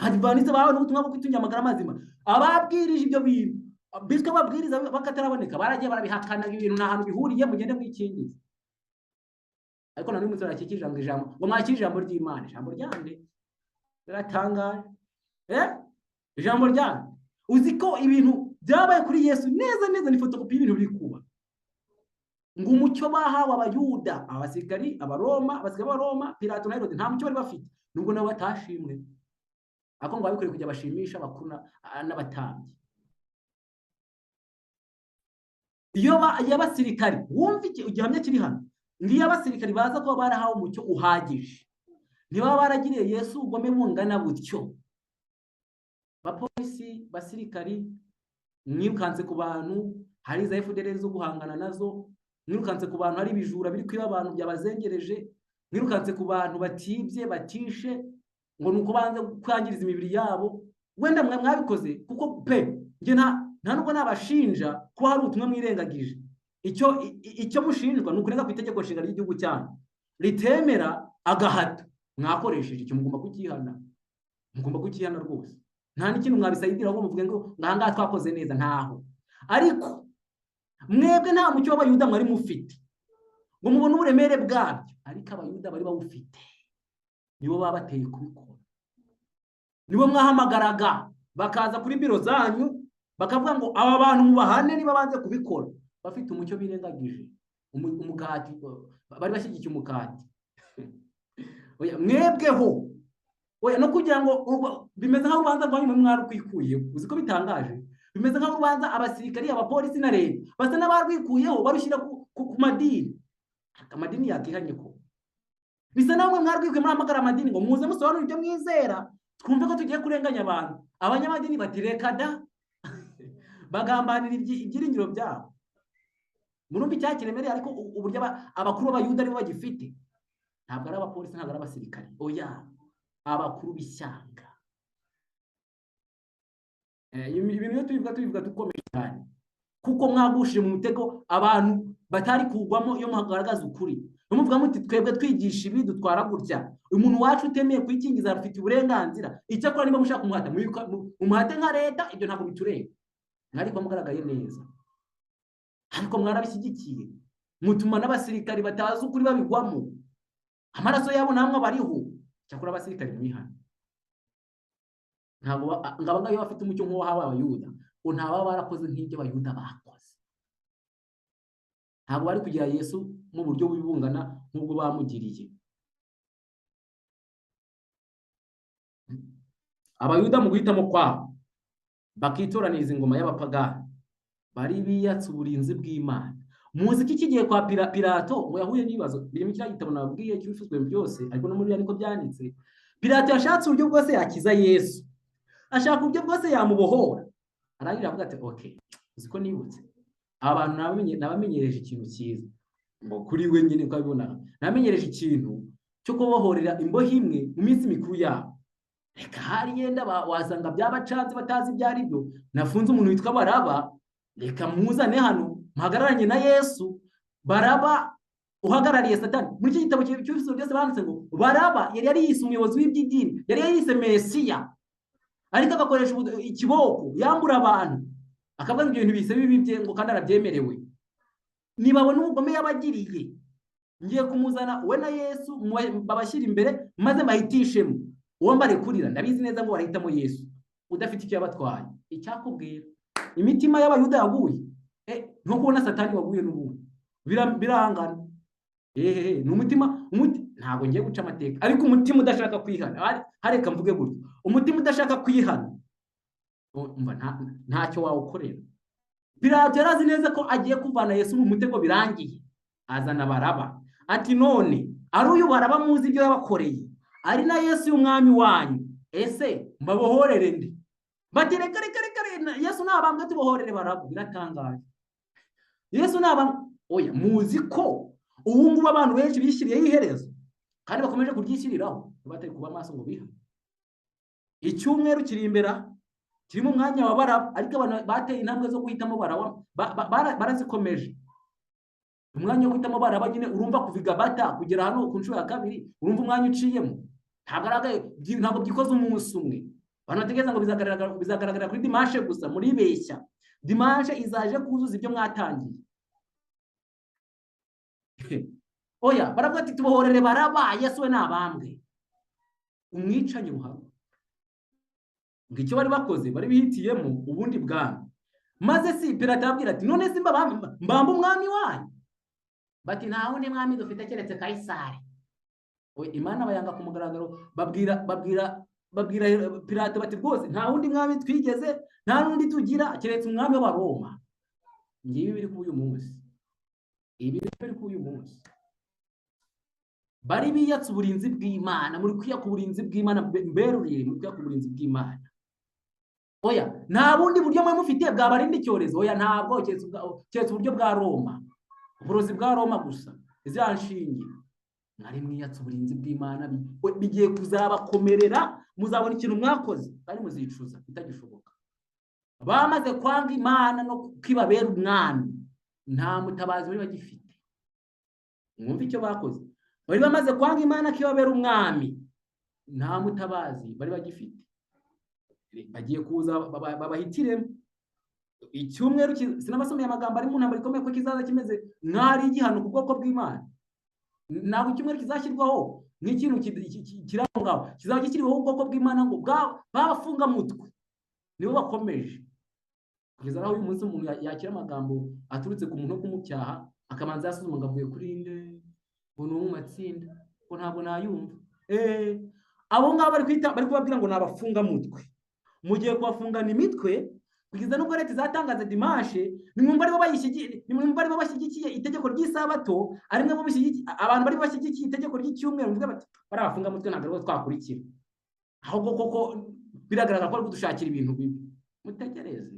Abadivantisite bahawe n'ubutumwa bwo kwitungira amagara mazima. Ababwirije ibyo bintu biswe babwiriza bakataraboneka, baragiye barabihakana, ibintu nta hantu bihuriye, mugende mwikingiza. Ariko na n'uyu munsi barakikije ijambo, ngo mwakire ijambo ry'Imana. Ijambo ryande biratangaje, ijambo ryande. Uzi ko ibintu byabaye kuri Yesu neza ni fotokopi y'ibintu biri kuba. Ngo umucyo bahawe Abayuda, abasirikari, Abaroma, abasirikari b'Abaroma, Pilato na Herode, nta mucyo bari bafite, nubwo nabo batashimwe. Ako ngo babikore kujya bashimisha abakuru n'abatambyi. Iyo y'abasirikari, wumva igihamya kiri hano, ngiyo abasirikari baza kuba barahawe umucyo uhagije, ntibaba baragiriye Yesu ubugome bungana butyo. Bapolisi, basirikari, mwirukanse ku bantu, hari za FDLR zo guhangana nazo, mwirukanse ku bantu hari ibijura biri kwiba abantu byabazengereje, mwirukanse ku bantu batibye, batishe, ngo nuko banze kwangiriza imibiri yabo. Wenda mwabikoze kuko nge nta nubwo nabashinja ko hari ubutumwa mwirengagije. Icyo mushinjwa ni ukurenga ku itegeko nshinga ry'igihugu cyanyu ritemera agahato. Mwakoresheje icyo, mugomba kukihana rwose. Nta n'ikintu mwabisayidira ngo muvuge ngo ngahangaha twakoze neza, ntaho. Ariko mwebwe nta mucyo w'Abayuda mwari mufite ngo mubone uburemere bwabyo, ariko Abayuda bari bawufite, nibo baba bateye kubikora. Nibo mwahamagaraga bakaza kuri biro zanyu bakavuga ngo aba bantu mubahane niba banze kubikora, bafite umucyo birengagije. Umukati bari bashyigikiye umukati. Oya, mwebweho oya, no kugira ngo bimeze nk'aho ubanza rwanyu mwari kwikuyeho. Uzi ko bitangaje, bimeze nk'aho ubanza abasirikari, abapolisi na leta basa n'abarwikuyeho barushyira ku madini. Amadini yakihanye ko bisa namwe mwari kwikuye muri amagara amadini ngo muze musobanure ibyo mwizera, twumve ko tugiye kurenganya abantu. Abanyamadini batireka da bagambanira ibyiringiro byabo. Murumva icyakiremereye, ariko uburyo abakuru b'Abayuda aribo bagifite, ntabwo ari abapolisi, ntabwo ari abasirikari, oya, abakuru b'ishyanga. Ibintu iyo tubivuga dukomeye cyane, kuko mwagushije mu mutego abantu batari kugwamo iyo muhagaragaza ukuri. muvuga muti twebwe twigisha ibi dutwara gutya, umuntu wacu utemeye kwikingiza afite uburenganzira, icyo akora niba mushaka kumuhata umuhate nka leta, ibyo ntabwo bitureba, ariko mugaragaye neza, ariko mwarabishyigikiye, mutuma n'abasirikari batazi ukuri babigwamo, amaraso yabo namwe bariho, cyakora abasirikari mwihana. Ntabwo ngaba ngaba bafite umucyo nk'uwo habaye abayuda, ngo ntaba barakoze nk'ibyo abayuda bakoze, ntabwo bari kugira Yesu mu buryo bubungana nk'ubwo bamugiriye. Abayuda mu guhitamo kwabo bakitoraniza ingoma y'abapagani, bari biyatse uburinzi bw'Imana. Muzi ko kigiye kwa Pilato ngo yahuye n'ibibazo birimo kiriya gitabo nababwiye cy'ibifuzwe byose, ariko no muri ariko byanditse. Pilato yashatse uburyo bwose yakiza Yesu, ashaka uburyo bwose yamubohora, arangira avuga ati okay, uziko nibutse abantu nabamenyereje ikintu cyiza, ngo kuri we nyine ko abibona, namenyereje ikintu cyo kubohorera imbohe imwe mu minsi mikuru yabo. Reka hari yenda wasanga byabacanze batazi ibyo ari byo, nafunze umuntu witwa Baraba, reka muzane hano mpagararanye na Yesu. Baraba uhagarariye Satani. Muri iki gitabo cy'ibifuzwe byose banditse ngo Baraba yari yise umuyobozi w'iby'idini, yari yise Mesiya, ariko agakoresha ikiboko yambura abantu, akavuga ibyo bintu bise bibibye ngo kandi arabyemerewe. Nibabona ubugome yabagiriye, ngiye kumuzana we na Yesu babashyira imbere maze bahitishemo uwo mbarekurira. Ndabizi neza ngo barahitamo Yesu udafite icyo yabatwaye. Icyakubwira imitima y'abayuda yaguye, nko kubona Satani waguye n'ubundi birangana. Ni umutima ntabwo ngiye guca amateka, ariko umutima udashaka kwihana, hareka mvuge gutyo, umutima udashaka kwihana ntacyo wawukorera. Pilato yarazi neza ko agiye kuvana Yesu mu mutego, birangiye azana Baraba, ati none ari uyu Baraba muzi ibyo yabakoreye, ari na Yesu y'umwami wanyu, ese mbabohorere nde? Bati reka Yesu nabambwe tubohorere Baraba. Biratangaje, Yesu nabambwe. Oya, muzi ko ubu ngubu abantu benshi bishyiriyeho iherezo kandi bakomeje kuryishyiriraho, batari kuba maso ngo bihane. Icyumweru kiri imbere kirimo umwanya wa Baraba, ariko abantu bateye intambwe zo guhitamo Baraba barazikomeje. Umwanya wo guhitamo Baraba nyine urumva kuviga bata kugera hano ku nshuro ya kabiri, urumva umwanya uciyemo, ntabwo byikoze umunsi umwe. Abantu bategereza ngo bizagaragara kuri dimanche gusa, muri beshya. Dimanche izaje kuzuza ibyo mwatangiye. Oya, baravuga ati tubohorere Baraba, Yesu we nabambwe. Umwicanyi buharo. Ngo icyo bari bakoze bari bihitiyemo ubundi bwami. Maze si Pilato ababwira ati none simba mbamba umwami wanyu? Bati nta wundi mwami dufite keretse Kaisari. Oya, Imana bayanga ku mugaragaro, babwira Pilato bati rwose nta wundi mwami twigeze, nta n'undi tugira keretse umwami w'Abaroma. Ngibi biri ku uyu munsi, ibi biri ku uyu munsi. Bari biyatse uburinzi bw'Imana, muri kwiya ku burinzi bw'Imana, mberuriye muri kwiya ku burinzi bw'Imana. Oya, nta bundi buryo mwe mufite bwabarinda icyorezo. Oya, ntabwo keretse uburyo bwa Roma, uburozi bwa Roma gusa. Izanshinge mwari mwiyatse uburinzi bw'Imana, bigiye kuzabakomerera, muzabona ikintu mwakoze kandi muzicuza bitagishoboka. Bamaze kwanga Imana no kwibabera umwami, nta mutabazi bari bagifite. Mwumva icyo bakoze? Bari bamaze kwanga Imana kwibabera umwami, nta mutabazi bari bagifite. Bagiye kuza babahitiremo. Icyumweru sinabasomeye amagambo ari mu ntambara ikomeye ko kizaza kimeze nk'ari igihano ku bwoko bw'Imana. Ntabwo icyumweru kizashyirwaho nk'ikintu kiraho ngaho, kizaba kikiriho ubwoko bw'Imana ngo babafunga mutwe nibo bakomeje kugeza aho uyu munsi umuntu yakira amagambo aturutse ku muntu wo kumucyaha, akamanza yasuzuma ngo avuye kuri nde, ngo ni mu matsinda, ngo ntabwo nayumva. Abo ngabo bari kubabwira ngo nabafunga mutwe, mugiye kubafungana imitwe kugeza nubwo leta izatangaza dimanche. Nimwumva aribo bashyigikiye itegeko ry'isabato, arimwe bo abantu bari bashyigikiye itegeko ry'icyumweru, mvuga bati barabafunga mutwe ntabwo aribo twakurikira, ahubwo koko biragaragara ko ari kudushakira ibintu bibi. Mutekereze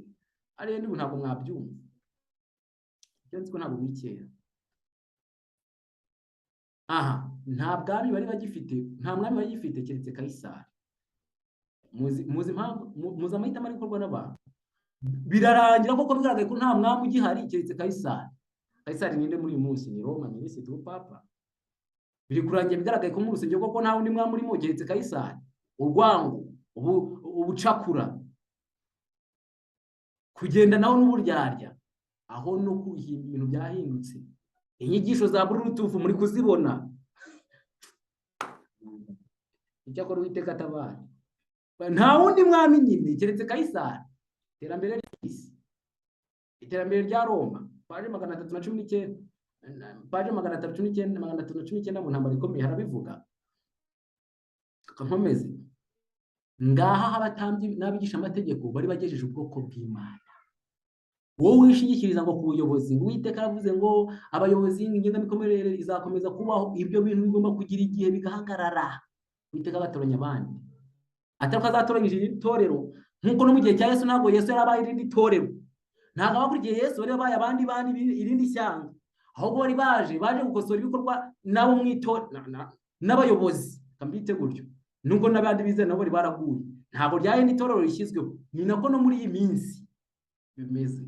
ariyo ndibu ntabwo mwabyumva, cyane ko ntabwo bikera. Aha, nta bwami bari bagifite, nta mwami bari bagifite keretse Kaisari. Muzi impamvu? Muzi amahitamo ari gukorwa n'abantu. Birarangira koko bigaragaye ko nta mwami ugihari keretse Kaisari. Kaisari ninde muri uyu munsi? Ni Roma, minisitiri w'Upapa. biri kurangira bigaragaye ko mu rusengero koko nta wundi mwami urimo keretse Kayisari. Urwango, ubucakura, kugenda naho n'uburyarya, aho no kuhimba ibintu byahindutse. Inyigisho za Bluetooth muri kuzibona. Icyakora Uwiteka atabara. Nta wundi mwami nyine keretse Kayisari. Iterambere ry'isi, iterambere rya Roma, paje 319, paje 319 mu ntambara ikomeye harabivuga. Kankomeze, ngaha abatambyi n'abigisha amategeko bari bagejeje ubwoko bw'Imana. Wowe wishingikiriza ngo ku buyobozi, Uwiteka aravuze ngo abayobozi ingengamikorere izakomeza kubaho, ibyo bintu bigomba kugira igihe bigahagarara. Uwiteka agatoranya abandi, atari ko azatoranyije itorero nk'uko no mu gihe cya Yesu. Ntabwo Yesu yarabaye irindi torero, ntabwo abakurikiye Yesu bari babaye abandi irindi shyanga, ahubwo bari baje gukosora ibikorwa nabo n'abayobozi kambite gutyo, nubwo n'abandi bizera nabo bari baraguye. Ntabwo ryari n'itorero rishyizweho. Ni nako no muri iyi minsi bimeze.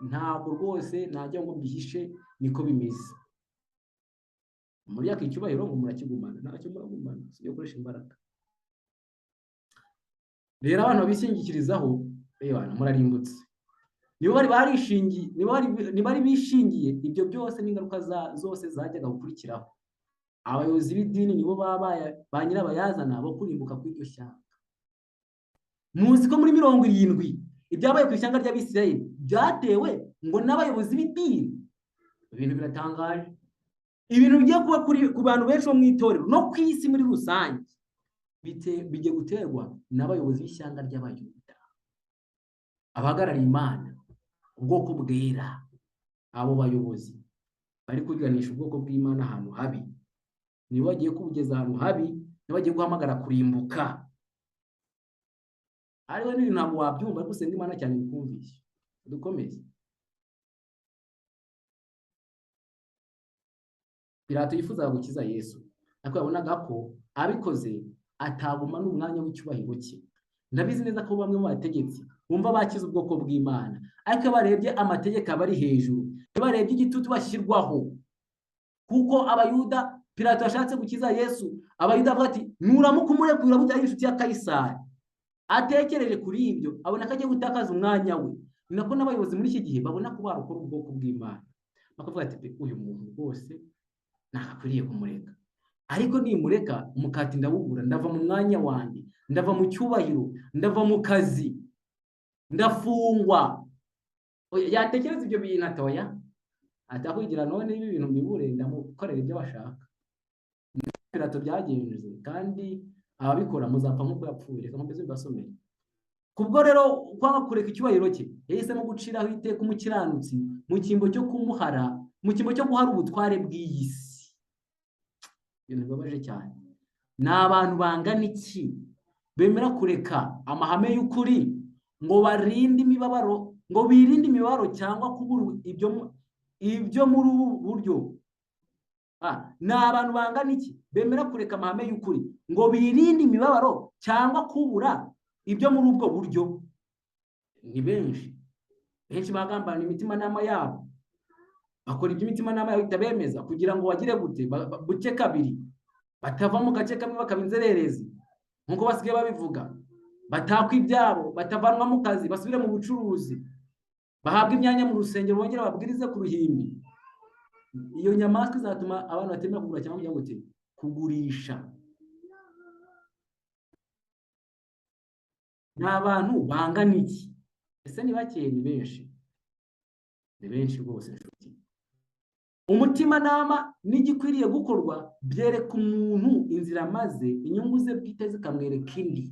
Ntabwo rwose najya ngo mbihishe, niko bimeze. Muri yaka icyubahiro ngo murakigumana, ntacyo muragumana, sibyo gukoresha imbaraga. Rero abantu babishingikirizaho murarimbutse. Nibo bari bishingiye ibyo byose n'ingaruka zose zajyaga gukurikiraho. Abayobozi b'idini nibo babaye ba nyirabayazana bo kurimbuka kw'iryo shyanga. Muzi ko muri 70 ibyabaye ku ishyanga ry'Abisirayeli byatewe ngo n'abayobozi b'idini. Ibintu biratangaje. Ibintu bigiye kuba ku bantu benshi bo mu itorero no ku isi muri rusange bigiye guterwa n'abayobozi b'ishyanga ry'Abayuda, abahagarariye Imana, ubwoko bwera. Abo bayobozi bari kuganisha ubwoko bw'Imana ahantu habi, nibo bagiye kubugeza ahantu habi, nibo bagiye guhamagara kurimbuka. Ariwe n'ibintu ntabwo wabyumva, ariko usenga Imana cyane bikumvisha. Dukomeze. Pilato yifuzaga gukiza Yesu, ariko yabonaga ko abikoze ataguma n'umwanya w'icyubahiro cye. Ndabizi neza ko bamwe mu bategetsi bumva bakiza ubwoko bw'Imana, ariko barebye amategeko abari hejuru, barebye igitutu bashyirwaho. Kuko Abayuda, Pilato yashatse gukiza Yesu, Abayuda bavuga ati nuramuka umurekura butari inshuti ya Kayisari. Atekereje kuri ibyo, abona ko agiye gutakaza umwanya we. Ni nako n'abayobozi muri iki gihe babona ko barokora ubwoko bw'Imana, bakavuga ati uyu muntu rwose ntakwiriye kumureka, ariko nimureka umukati ndawubura, ndava mu mwanya wanjye, ndava mu cyubahiro, ndava mu kazi, ndafungwa. Yatekereza ibyo bintu atoya, atakwigira none ibi bintu mbibure ndamukorera ibyo bashaka. Pilato byagenze, kandi ababikora muzapfa nk'uko yapfuye. Reka mbese mbasomere. Kubwo rero kwanga kureka icyubahiro cye, yahisemo guciraho iteka umukiranutsi mu cyimbo cyo kumuhara, mu cyimbo cyo guhara ubutware bw'iyi si. Ibintu bibabaje cyane. Ni abantu bangana iki bemera kureka amahame y'ukuri ngo barinde imibabaro, ngo birinde imibabaro cyangwa kubura ibyo muri ubu buryo? Ni abantu bangana iki bemera kureka amahame y'ukuri ngo birinde imibabaro cyangwa kubura ibyo muri ubwo buryo? Ni benshi bagambana imitimanama yabo, bakora ibyo imitimanama yabo itabemeza kugira ngo bagire gute, buke kabiri, batava mu gace kamwe bakaba inzererezi nk'uko basigaye babivuga, batakwa ibyabo, batavanwa mu kazi, basubire mu bucuruzi, bahabwa imyanya mu rusengero, bongera babwirize ku ruhimbi. Iyo nyamaswa izatuma abantu batemera kugura cyangwa kugira ngo kugurisha. Ni abantu bangana iki? Ese ni bake? Ni benshi, ni benshi rwose. Umutimanama n'igikwiriye gukorwa byereka umuntu inzira, maze inyungu ze bwite zikamwereka indi.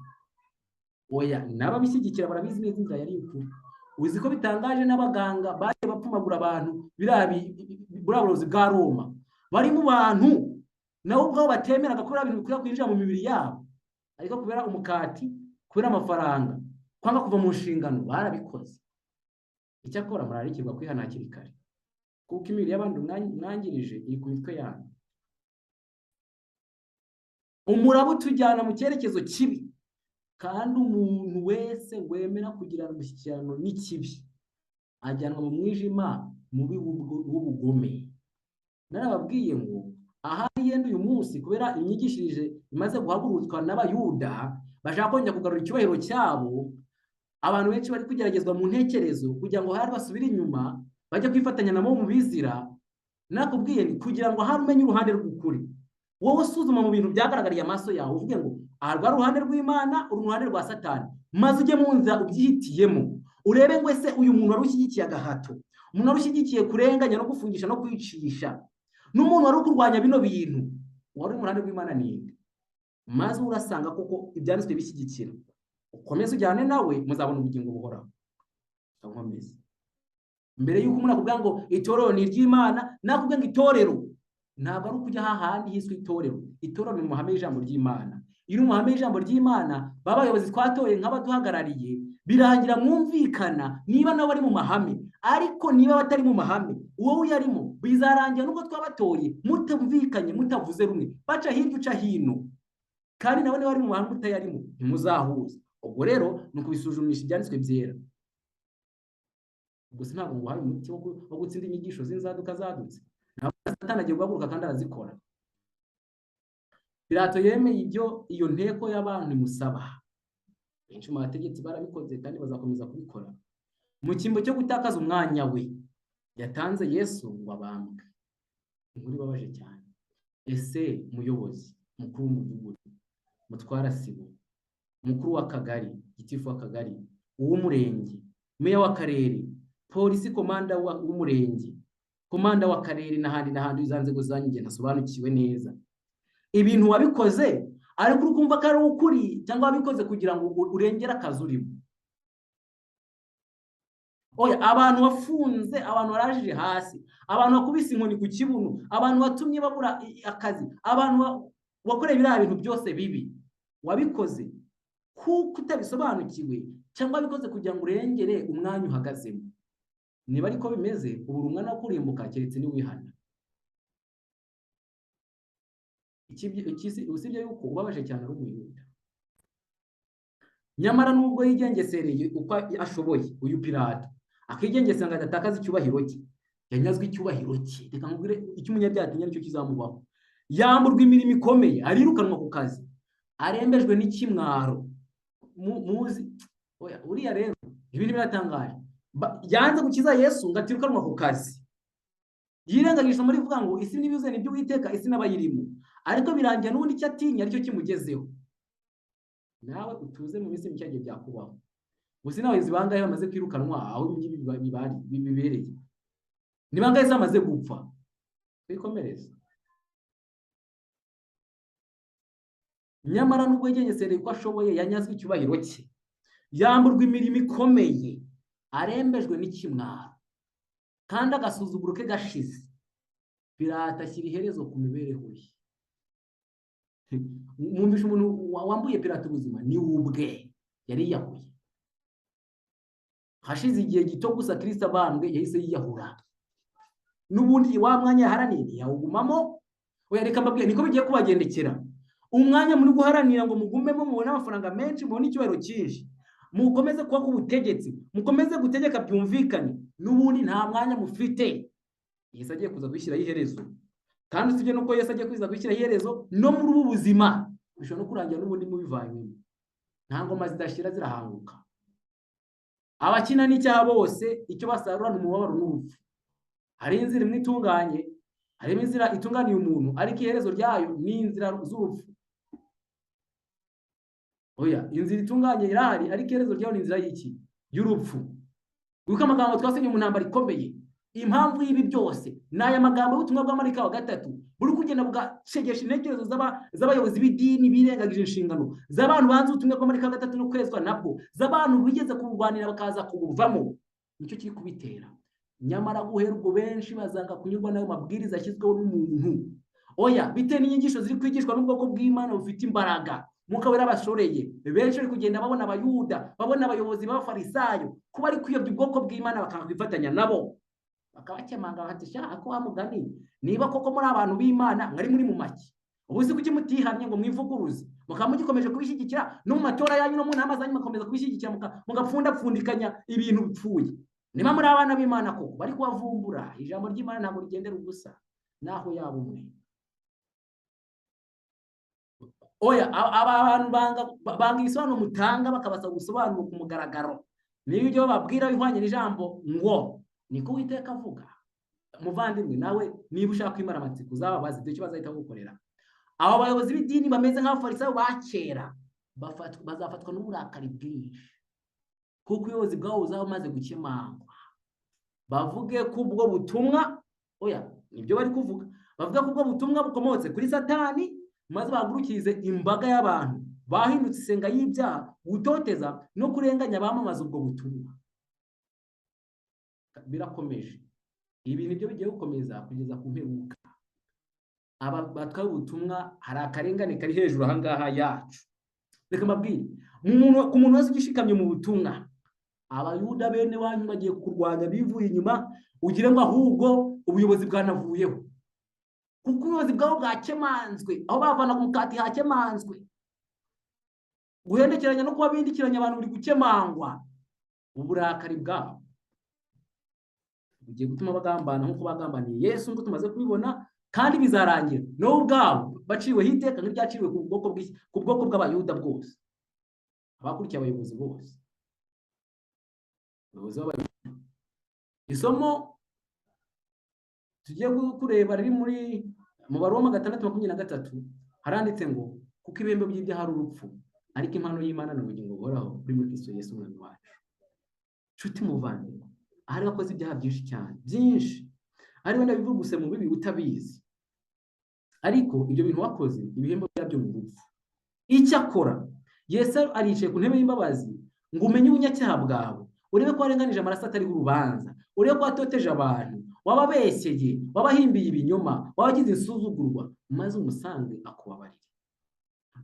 Oya, n'ababishyigikira barabizi neza inzira yari ukuri. Uzi ko bitangaje n'abaganga baje bapfumagura abantu buraburozi bwa Roma, bari mu bantu nabo ubwabo batemeraga ko ibintu bikwiriye kwinjira mu mibiri yabo, ariko kubera umukati, kubera amafaranga, kwanga kuva mu nshingano barabikoze. Icyakora murarikirwa kwihana hakiri kare, kuko imibiri y'abandi mwangirije iri ku mitwe yanyu. Umuraba utujyana mu cyerekezo kibi, kandi umuntu wese wemera kugirana umushyikirano n'ikibi ajyanwa mu mwijima mubi w'ubugome. Narababwiye ngo aha yenda uyu munsi kubera imyigishirije imaze guhagurutswa n'abayuda bashaka kongera kugarura icyubahiro cyabo, abantu benshi bari kugeragezwa mu ntekerezo kugira ngo hari basubire inyuma bajye kwifatanya nabo mu bizira. Nakubwiye ni kugira ngo hari umenye uruhande rw'ukuri, wowe usuzuma mu bintu byagaragariye amaso yawe uvuge ngo aha rwa ruhande rw'Imana, uru ruhande rwa Satani, maze ujye mu nzira ubyihitiyemo urebe ngo ese uyu muntu wari ushyigikiye agahato, umuntu wari ushyigikiye kurenganya no gufungisha no kwicisha, n'umuntu wari kurwanya bino bintu, wari mu ruhande rw'Imana ninde? Maze urasanga koko ibyanditswe bishyigikira, ukomeze ujyane nawe muzabona ubugingo buhoraho. Nkomeze mbere y'uko umuntu akubwira ngo itorero ni iry'Imana, nakubwira ngo itorero ntabwo ari ukujya hahandi hiswe itorero. Itorero ni mu mahame y'ijambo ry'Imana. Iyo mu mahame y'ijambo ry'Imana baba abayobozi twatoye nk'abaduhagarariye, birangira mwumvikana niba nabo bari mu mahame, ariko niba batari mu mahame wowe uyarimo, bizarangira nubwo twabatoye mutumvikanye, mutavuze rumwe, baca hirya uca hino, kandi nabo niba bari mu mahame utayarimo ntimuzahuza. Ubwo rero ni ukubisuzumisha ibyanditswe byera. Gusa ntabwo ngo hari umuti wo gutsinda inyigisho z'inzaduka zadutse. Ntabwo Satani agiye guhaguruka kandi arazikora. Pilato yemeye ibyo iyo nteko y'abantu imusaba. Benshi mu bategetsi barabikoze kandi bazakomeza kubikora. Mu cyimbo cyo gutakaza umwanya we, yatanze Yesu ngo abambwe. Inkuru ibabaje cyane. Ese muyobozi mukuru w'umudugudu, mutwara sibo, mukuru w'akagari, gitifu w'akagari, uw'umurenge, meya w'akarere, polisi komanda w'umurenge, komanda w'akarere n'ahandi izo nzego zanyu nge ntasobanukiwe neza, ibintu wabikoze ariko urukumva ko ari ukuri cyangwa wabikoze kugira ngo urengere akazi urimo? Oya, abantu wafunze, abantu warajije hasi, abantu wakubise inkoni ku kibuno, abantu watumye babura akazi, abantu wakoreye biriya bintu byose bibi, wabikoze kuko utabisobanukiwe cyangwa wabikoze kugira ngo urengere umwanya uhagazemo? Niba ariko bimeze, ubu umwana wo kurimbuka keretse ni wihana. Usibye yuko ubabaje cyane ari umuyuda, nyamara nubwo yigengesereye uko ashoboye, uyu Pilato akigengesera ngo adatakaza icyubahiro cye, yanyazwe icyubahiro cye. Reka nkubwire icyo umunyabyaha atinya nicyo kizamubaho. Yamburwa imirimo ikomeye, arirukanwa ku kazi, arembejwe n'ikimwaro. Muzi oya, uriya rero ibintu biratangaje. Yanze gukiza Yesu ngo atirukanwa ku kazi, yirengagije muri vuga ngo isi n'ibize nibyo Uwiteka, isi n'abayirimo, ariko birangira n'ubundi icyo atinya aricyo kimugezeho. Nawe utuze mu minsi mike byakubaho. Gusa n'abayobozi bangahe bamaze kwirukanwa aho bibereye? Ni bangahe bamaze gupfa? Twikomereze. Nyamara nubwo yigengesereye ko ashoboye, yanyazwe icyubahiro cye, yamburwa imirimo ikomeye, arembejwe n'ikimwaro, kandi agasuzuguro ke gashize. Pilato ashyira iherezo ku mibereho ye. Mwumvishe umuntu wambuye Pilato ubuzima ni ubwe yari yiyahuye. Hashize igihe gito gusa Kristo abambwe yahise yiyahura. N'ubundi wa mwanya yaharaniye yawugumamo. Oya, reka mbabwire niko bigiye kubagendekera. Umwanya muri guharanira ngo mugumemo mubone amafaranga menshi, mubone icyubahiro cyinshi, mukomeze kuba ku butegetsi, mukomeze gutegeka byumvikane, n'ubundi nta mwanya mufite. Yesu agiye kuza kwishyiraho iherezo, kandi usibye nuko Yesu agiye kuza kwishyiraho iherezo, no muri ubu buzima bishobora no kurangira n'ubundi mubivanyemo. Nta ngoma zidashira zirahanguka. Abakina n'icyaha bose icyo basarura ni umubabaro n'urupfu. Hari inzira imwe itunganye, harimo inzira itunganiye umuntu, ariko iherezo ryayo ni inzira z'urupfu. Oya, inzira itunganye irahari, ariko iherezo ryayo ni inzira y'iki? Y'urupfu. Wibuka amagambo twasenye mu ntambara ikomeye. Impamvu y'ibi byose ni aya magambo y'ubutumwa bwa Marika wa gatatu, buri kugenda bugashegesha intekerezo z'abayobozi b'idini birengagije inshingano, z'abantu banze ubutumwa bwa Marika wa gatatu no kwezwa nabwo, z'abantu bigeze kurwanira bakaza kubuvamo. Nicyo kiri kubitera. Nyamara guhera ubwo benshi bazanga kunyurwa n'ayo mabwiriza ashyizweho n'umuntu. Oya, bitewe n'inyigisho ziri kwigishwa n'ubwoko bw'Imana bufite imbaraga, mukabera abashoreye benshi bari kugenda babona abayuda, babona abayobozi b'abafarisayo kuba ari kuyobya ubwoko bw'Imana, bakanga kwifatanya nabo, bakabakemanga bati sha ko wamugani, niba koko muri abantu b'Imana mwari muri mu maki, ubu si kuki mutihamye ngo mwivuguruze, mukaba mugikomeje kubishyigikira no mu matora yanyu no mu nama zanyu mukomeza kubishyigikira, mugapfundapfundikanya ibintu bipfuye. Niba muri abana b'Imana koko bari kubavumbura, ijambo ry'Imana ntabwo rigendera ubusa naho yaba umwe. oya aba bantu banga ibisobanuro mutanga bakabasaba gusobanura ku mugaragaro. Niyo ibyo babwira bihwanye n'ijambo ngo niko Uwiteka avuga. Muvandimwe nawe niba ushaka kwimara amatsiko uzababaze ibyo kibazo ahita gukorera. Abo bayobozi b'idini bameze nk'abafarisayo ba kera bazafatwa n'uburakari bwinshi, kuko ubuyobozi bwabo buzaba bumaze gukemangwa. Bavuge ko ubwo butumwa, oya nibyo bari kuvuga, bavuga ko ubwo butumwa bukomotse kuri Satani, maze bahagurukirize imbaga y'abantu bahindutse isenga y'ibyaha, gutoteza no kurenganya abamamaza ubwo butumwa. Birakomeje. Ibi nibyo bigiye gukomeza kugeza ku mperuka. Aba batwaye ubutumwa hari akarengane kari hejuru ahangaha yacu. Reka mbabwire, ku muntu wese ugishikamye mu butumwa, abayuda bene wanyu bagiye kurwanya bivuye inyuma, ugire ngo ahubwo ubuyobozi bwanavuyeho, kuko ubuyobozi bwabo bwakemanzwe, aho bavana ku mukati hakemanzwe. Guhendekeranya no kuba bindikiranya abantu buri gukemangwa. Uburakari bwabo bugiye gutuma bagambana nk'uko bagambaniye Yesu, ngo tumaze kubibona, kandi bizarangira no ubwabo baciweho iteka nk'iryaciwe ku bwoko bw'abayuda bwose, abakurikiye abayobozi bose. Isomo tugiye kureba riri mu Baroma 6:23 haranditse ngo kuko ibihembo by'ibyaha ari urupfu, ariko impano y'Imana ni ubugingo buhoraho kuri Kristo Yesu umwami wacu. Nshuti muvandimwe, ahari wakoze ibyaha byinshi cyane, byinshi, ari wenda bivuguse mu bibi utabizi, ariko ibyo bintu wakoze ibihembo byabyo mu rupfu. Icyakora Yesu aricaye ku ntebe y'imbabazi ngo umenye ubunyacyaha bwawe, urebe ko warenganije amaraso atariho urubanza, urebe ko watoteje abantu, wababeshyeye, wabahimbiye ibinyoma, wabagize insuzugurwa, maze umusange akubabarire,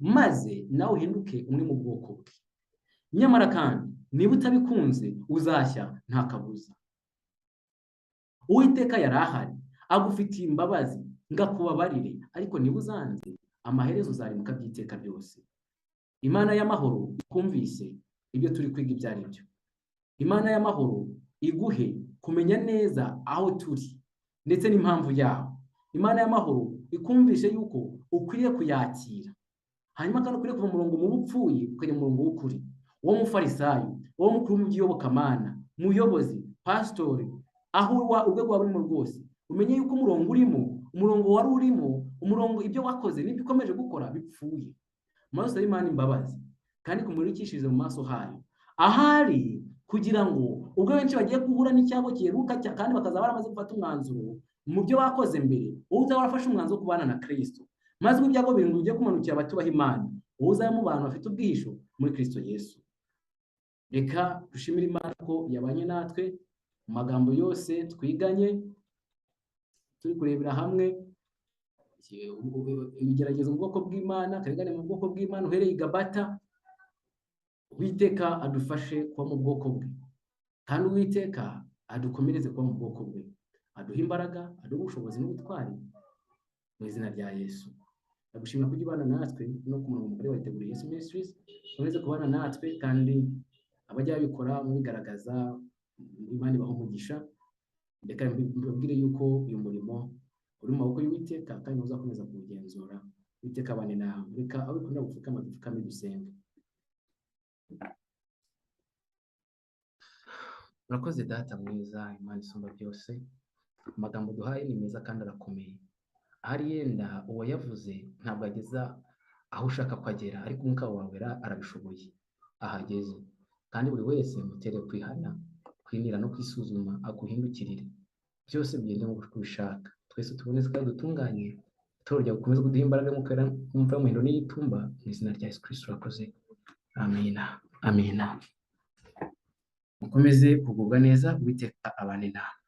maze nawe uhinduke umwe mu bwoko bwe. Nyamara kandi niba utabikunze uzashya nta kabuza. Uwiteka yari ahari agufitiye imbabazi ngo akubabarire, ariko niba uzanze amaherezo uzarimuka by'iteka byose. Imana y'amahoro ikumvise ibyo turi kwiga ibyo ari byo. Imana y'amahoro iguhe kumenya neza aho turi ndetse n'impamvu yaho. Imana y'amahoro ikumvishe yuko ukwiriye kuyakira, hanyuma kandi ukwiriye kuva mu murongo mubi upfuye ukajya mu murongo w'ukuri. Uwo mufarisayo, uwo mukuru mu by'iyobokamana, muyobozi, pasitori, aho urwego waba urimo rwose, umenye yuko umurongo urimo, umurongo wari urimo, umurongo ibyo wakoze n'ibyo ukomeje gukora bipfuye. Maze usabe Imana imbabazi kandi kumurikishirize mu maso hayo, ahari kugira ngo ubwo benshi bagiye guhura n'icyago kiheruka kandi bakazaba baramaze gufata umwanzuro mu byo bakoze mbere, wowe uzaba warafashe umwanzuro wo kubana na Kristo, maze ubwo ibyago birindwi bigiye kumanukira abatubaha Imana, wowe uzaba mu bantu bafite ubwihisho muri Kristo Yesu. Reka dushimire Imana ko yabanye natwe mu magambo yose twiganye, turi kurebera hamwe ibigeragezo mu bwoko bw'Imana, akarengane mu bwoko bw'Imana uhereye i Gabata. Uwiteka adufashe kuba mu bwoko bwe, kandi Uwiteka adukomereze kuba mu bwoko bwe, aduha imbaraga, aduha ubushobozi n'ubutwari mu izina rya Yesu. Ndagushimira ko ujya ubana natwe no ku murongo mugari wa Itegure Yesu Ministries, ukomeze kubana natwe, kandi abajya babikora mubigaragaza, Imana ibaha umugisha. Reka mbabwire yuko uyu murimo uri mu maboko y'Uwiteka, kandi uzakomeza kuwugenzura. Uwiteka abane nawe. Reka abikunda gupfukama dupfukame dusenge. Urakoze Data mwiza, Imana isumba byose. Amagambo duhaye ni meza kandi arakomeye. Ahari yenda uwo yavuze ntabwo ageza aho ushaka kwagera, ariko umwuka wawe arabishoboye ahageze. Kandi buri wese mutere kwihana, kwinira no kwisuzuma, aguhindukirire. Byose bigende nk'uko ubishaka. Twese tuboneze kandi dutunganye. Itorero gukomeza kuduha imbaraga mu mva y'umuhindo n'iyitumba, mu izina rya Yesu Kristo urakoze. Amina. Amina. Mukomeze kugubwa neza, Uwiteka abane nawe.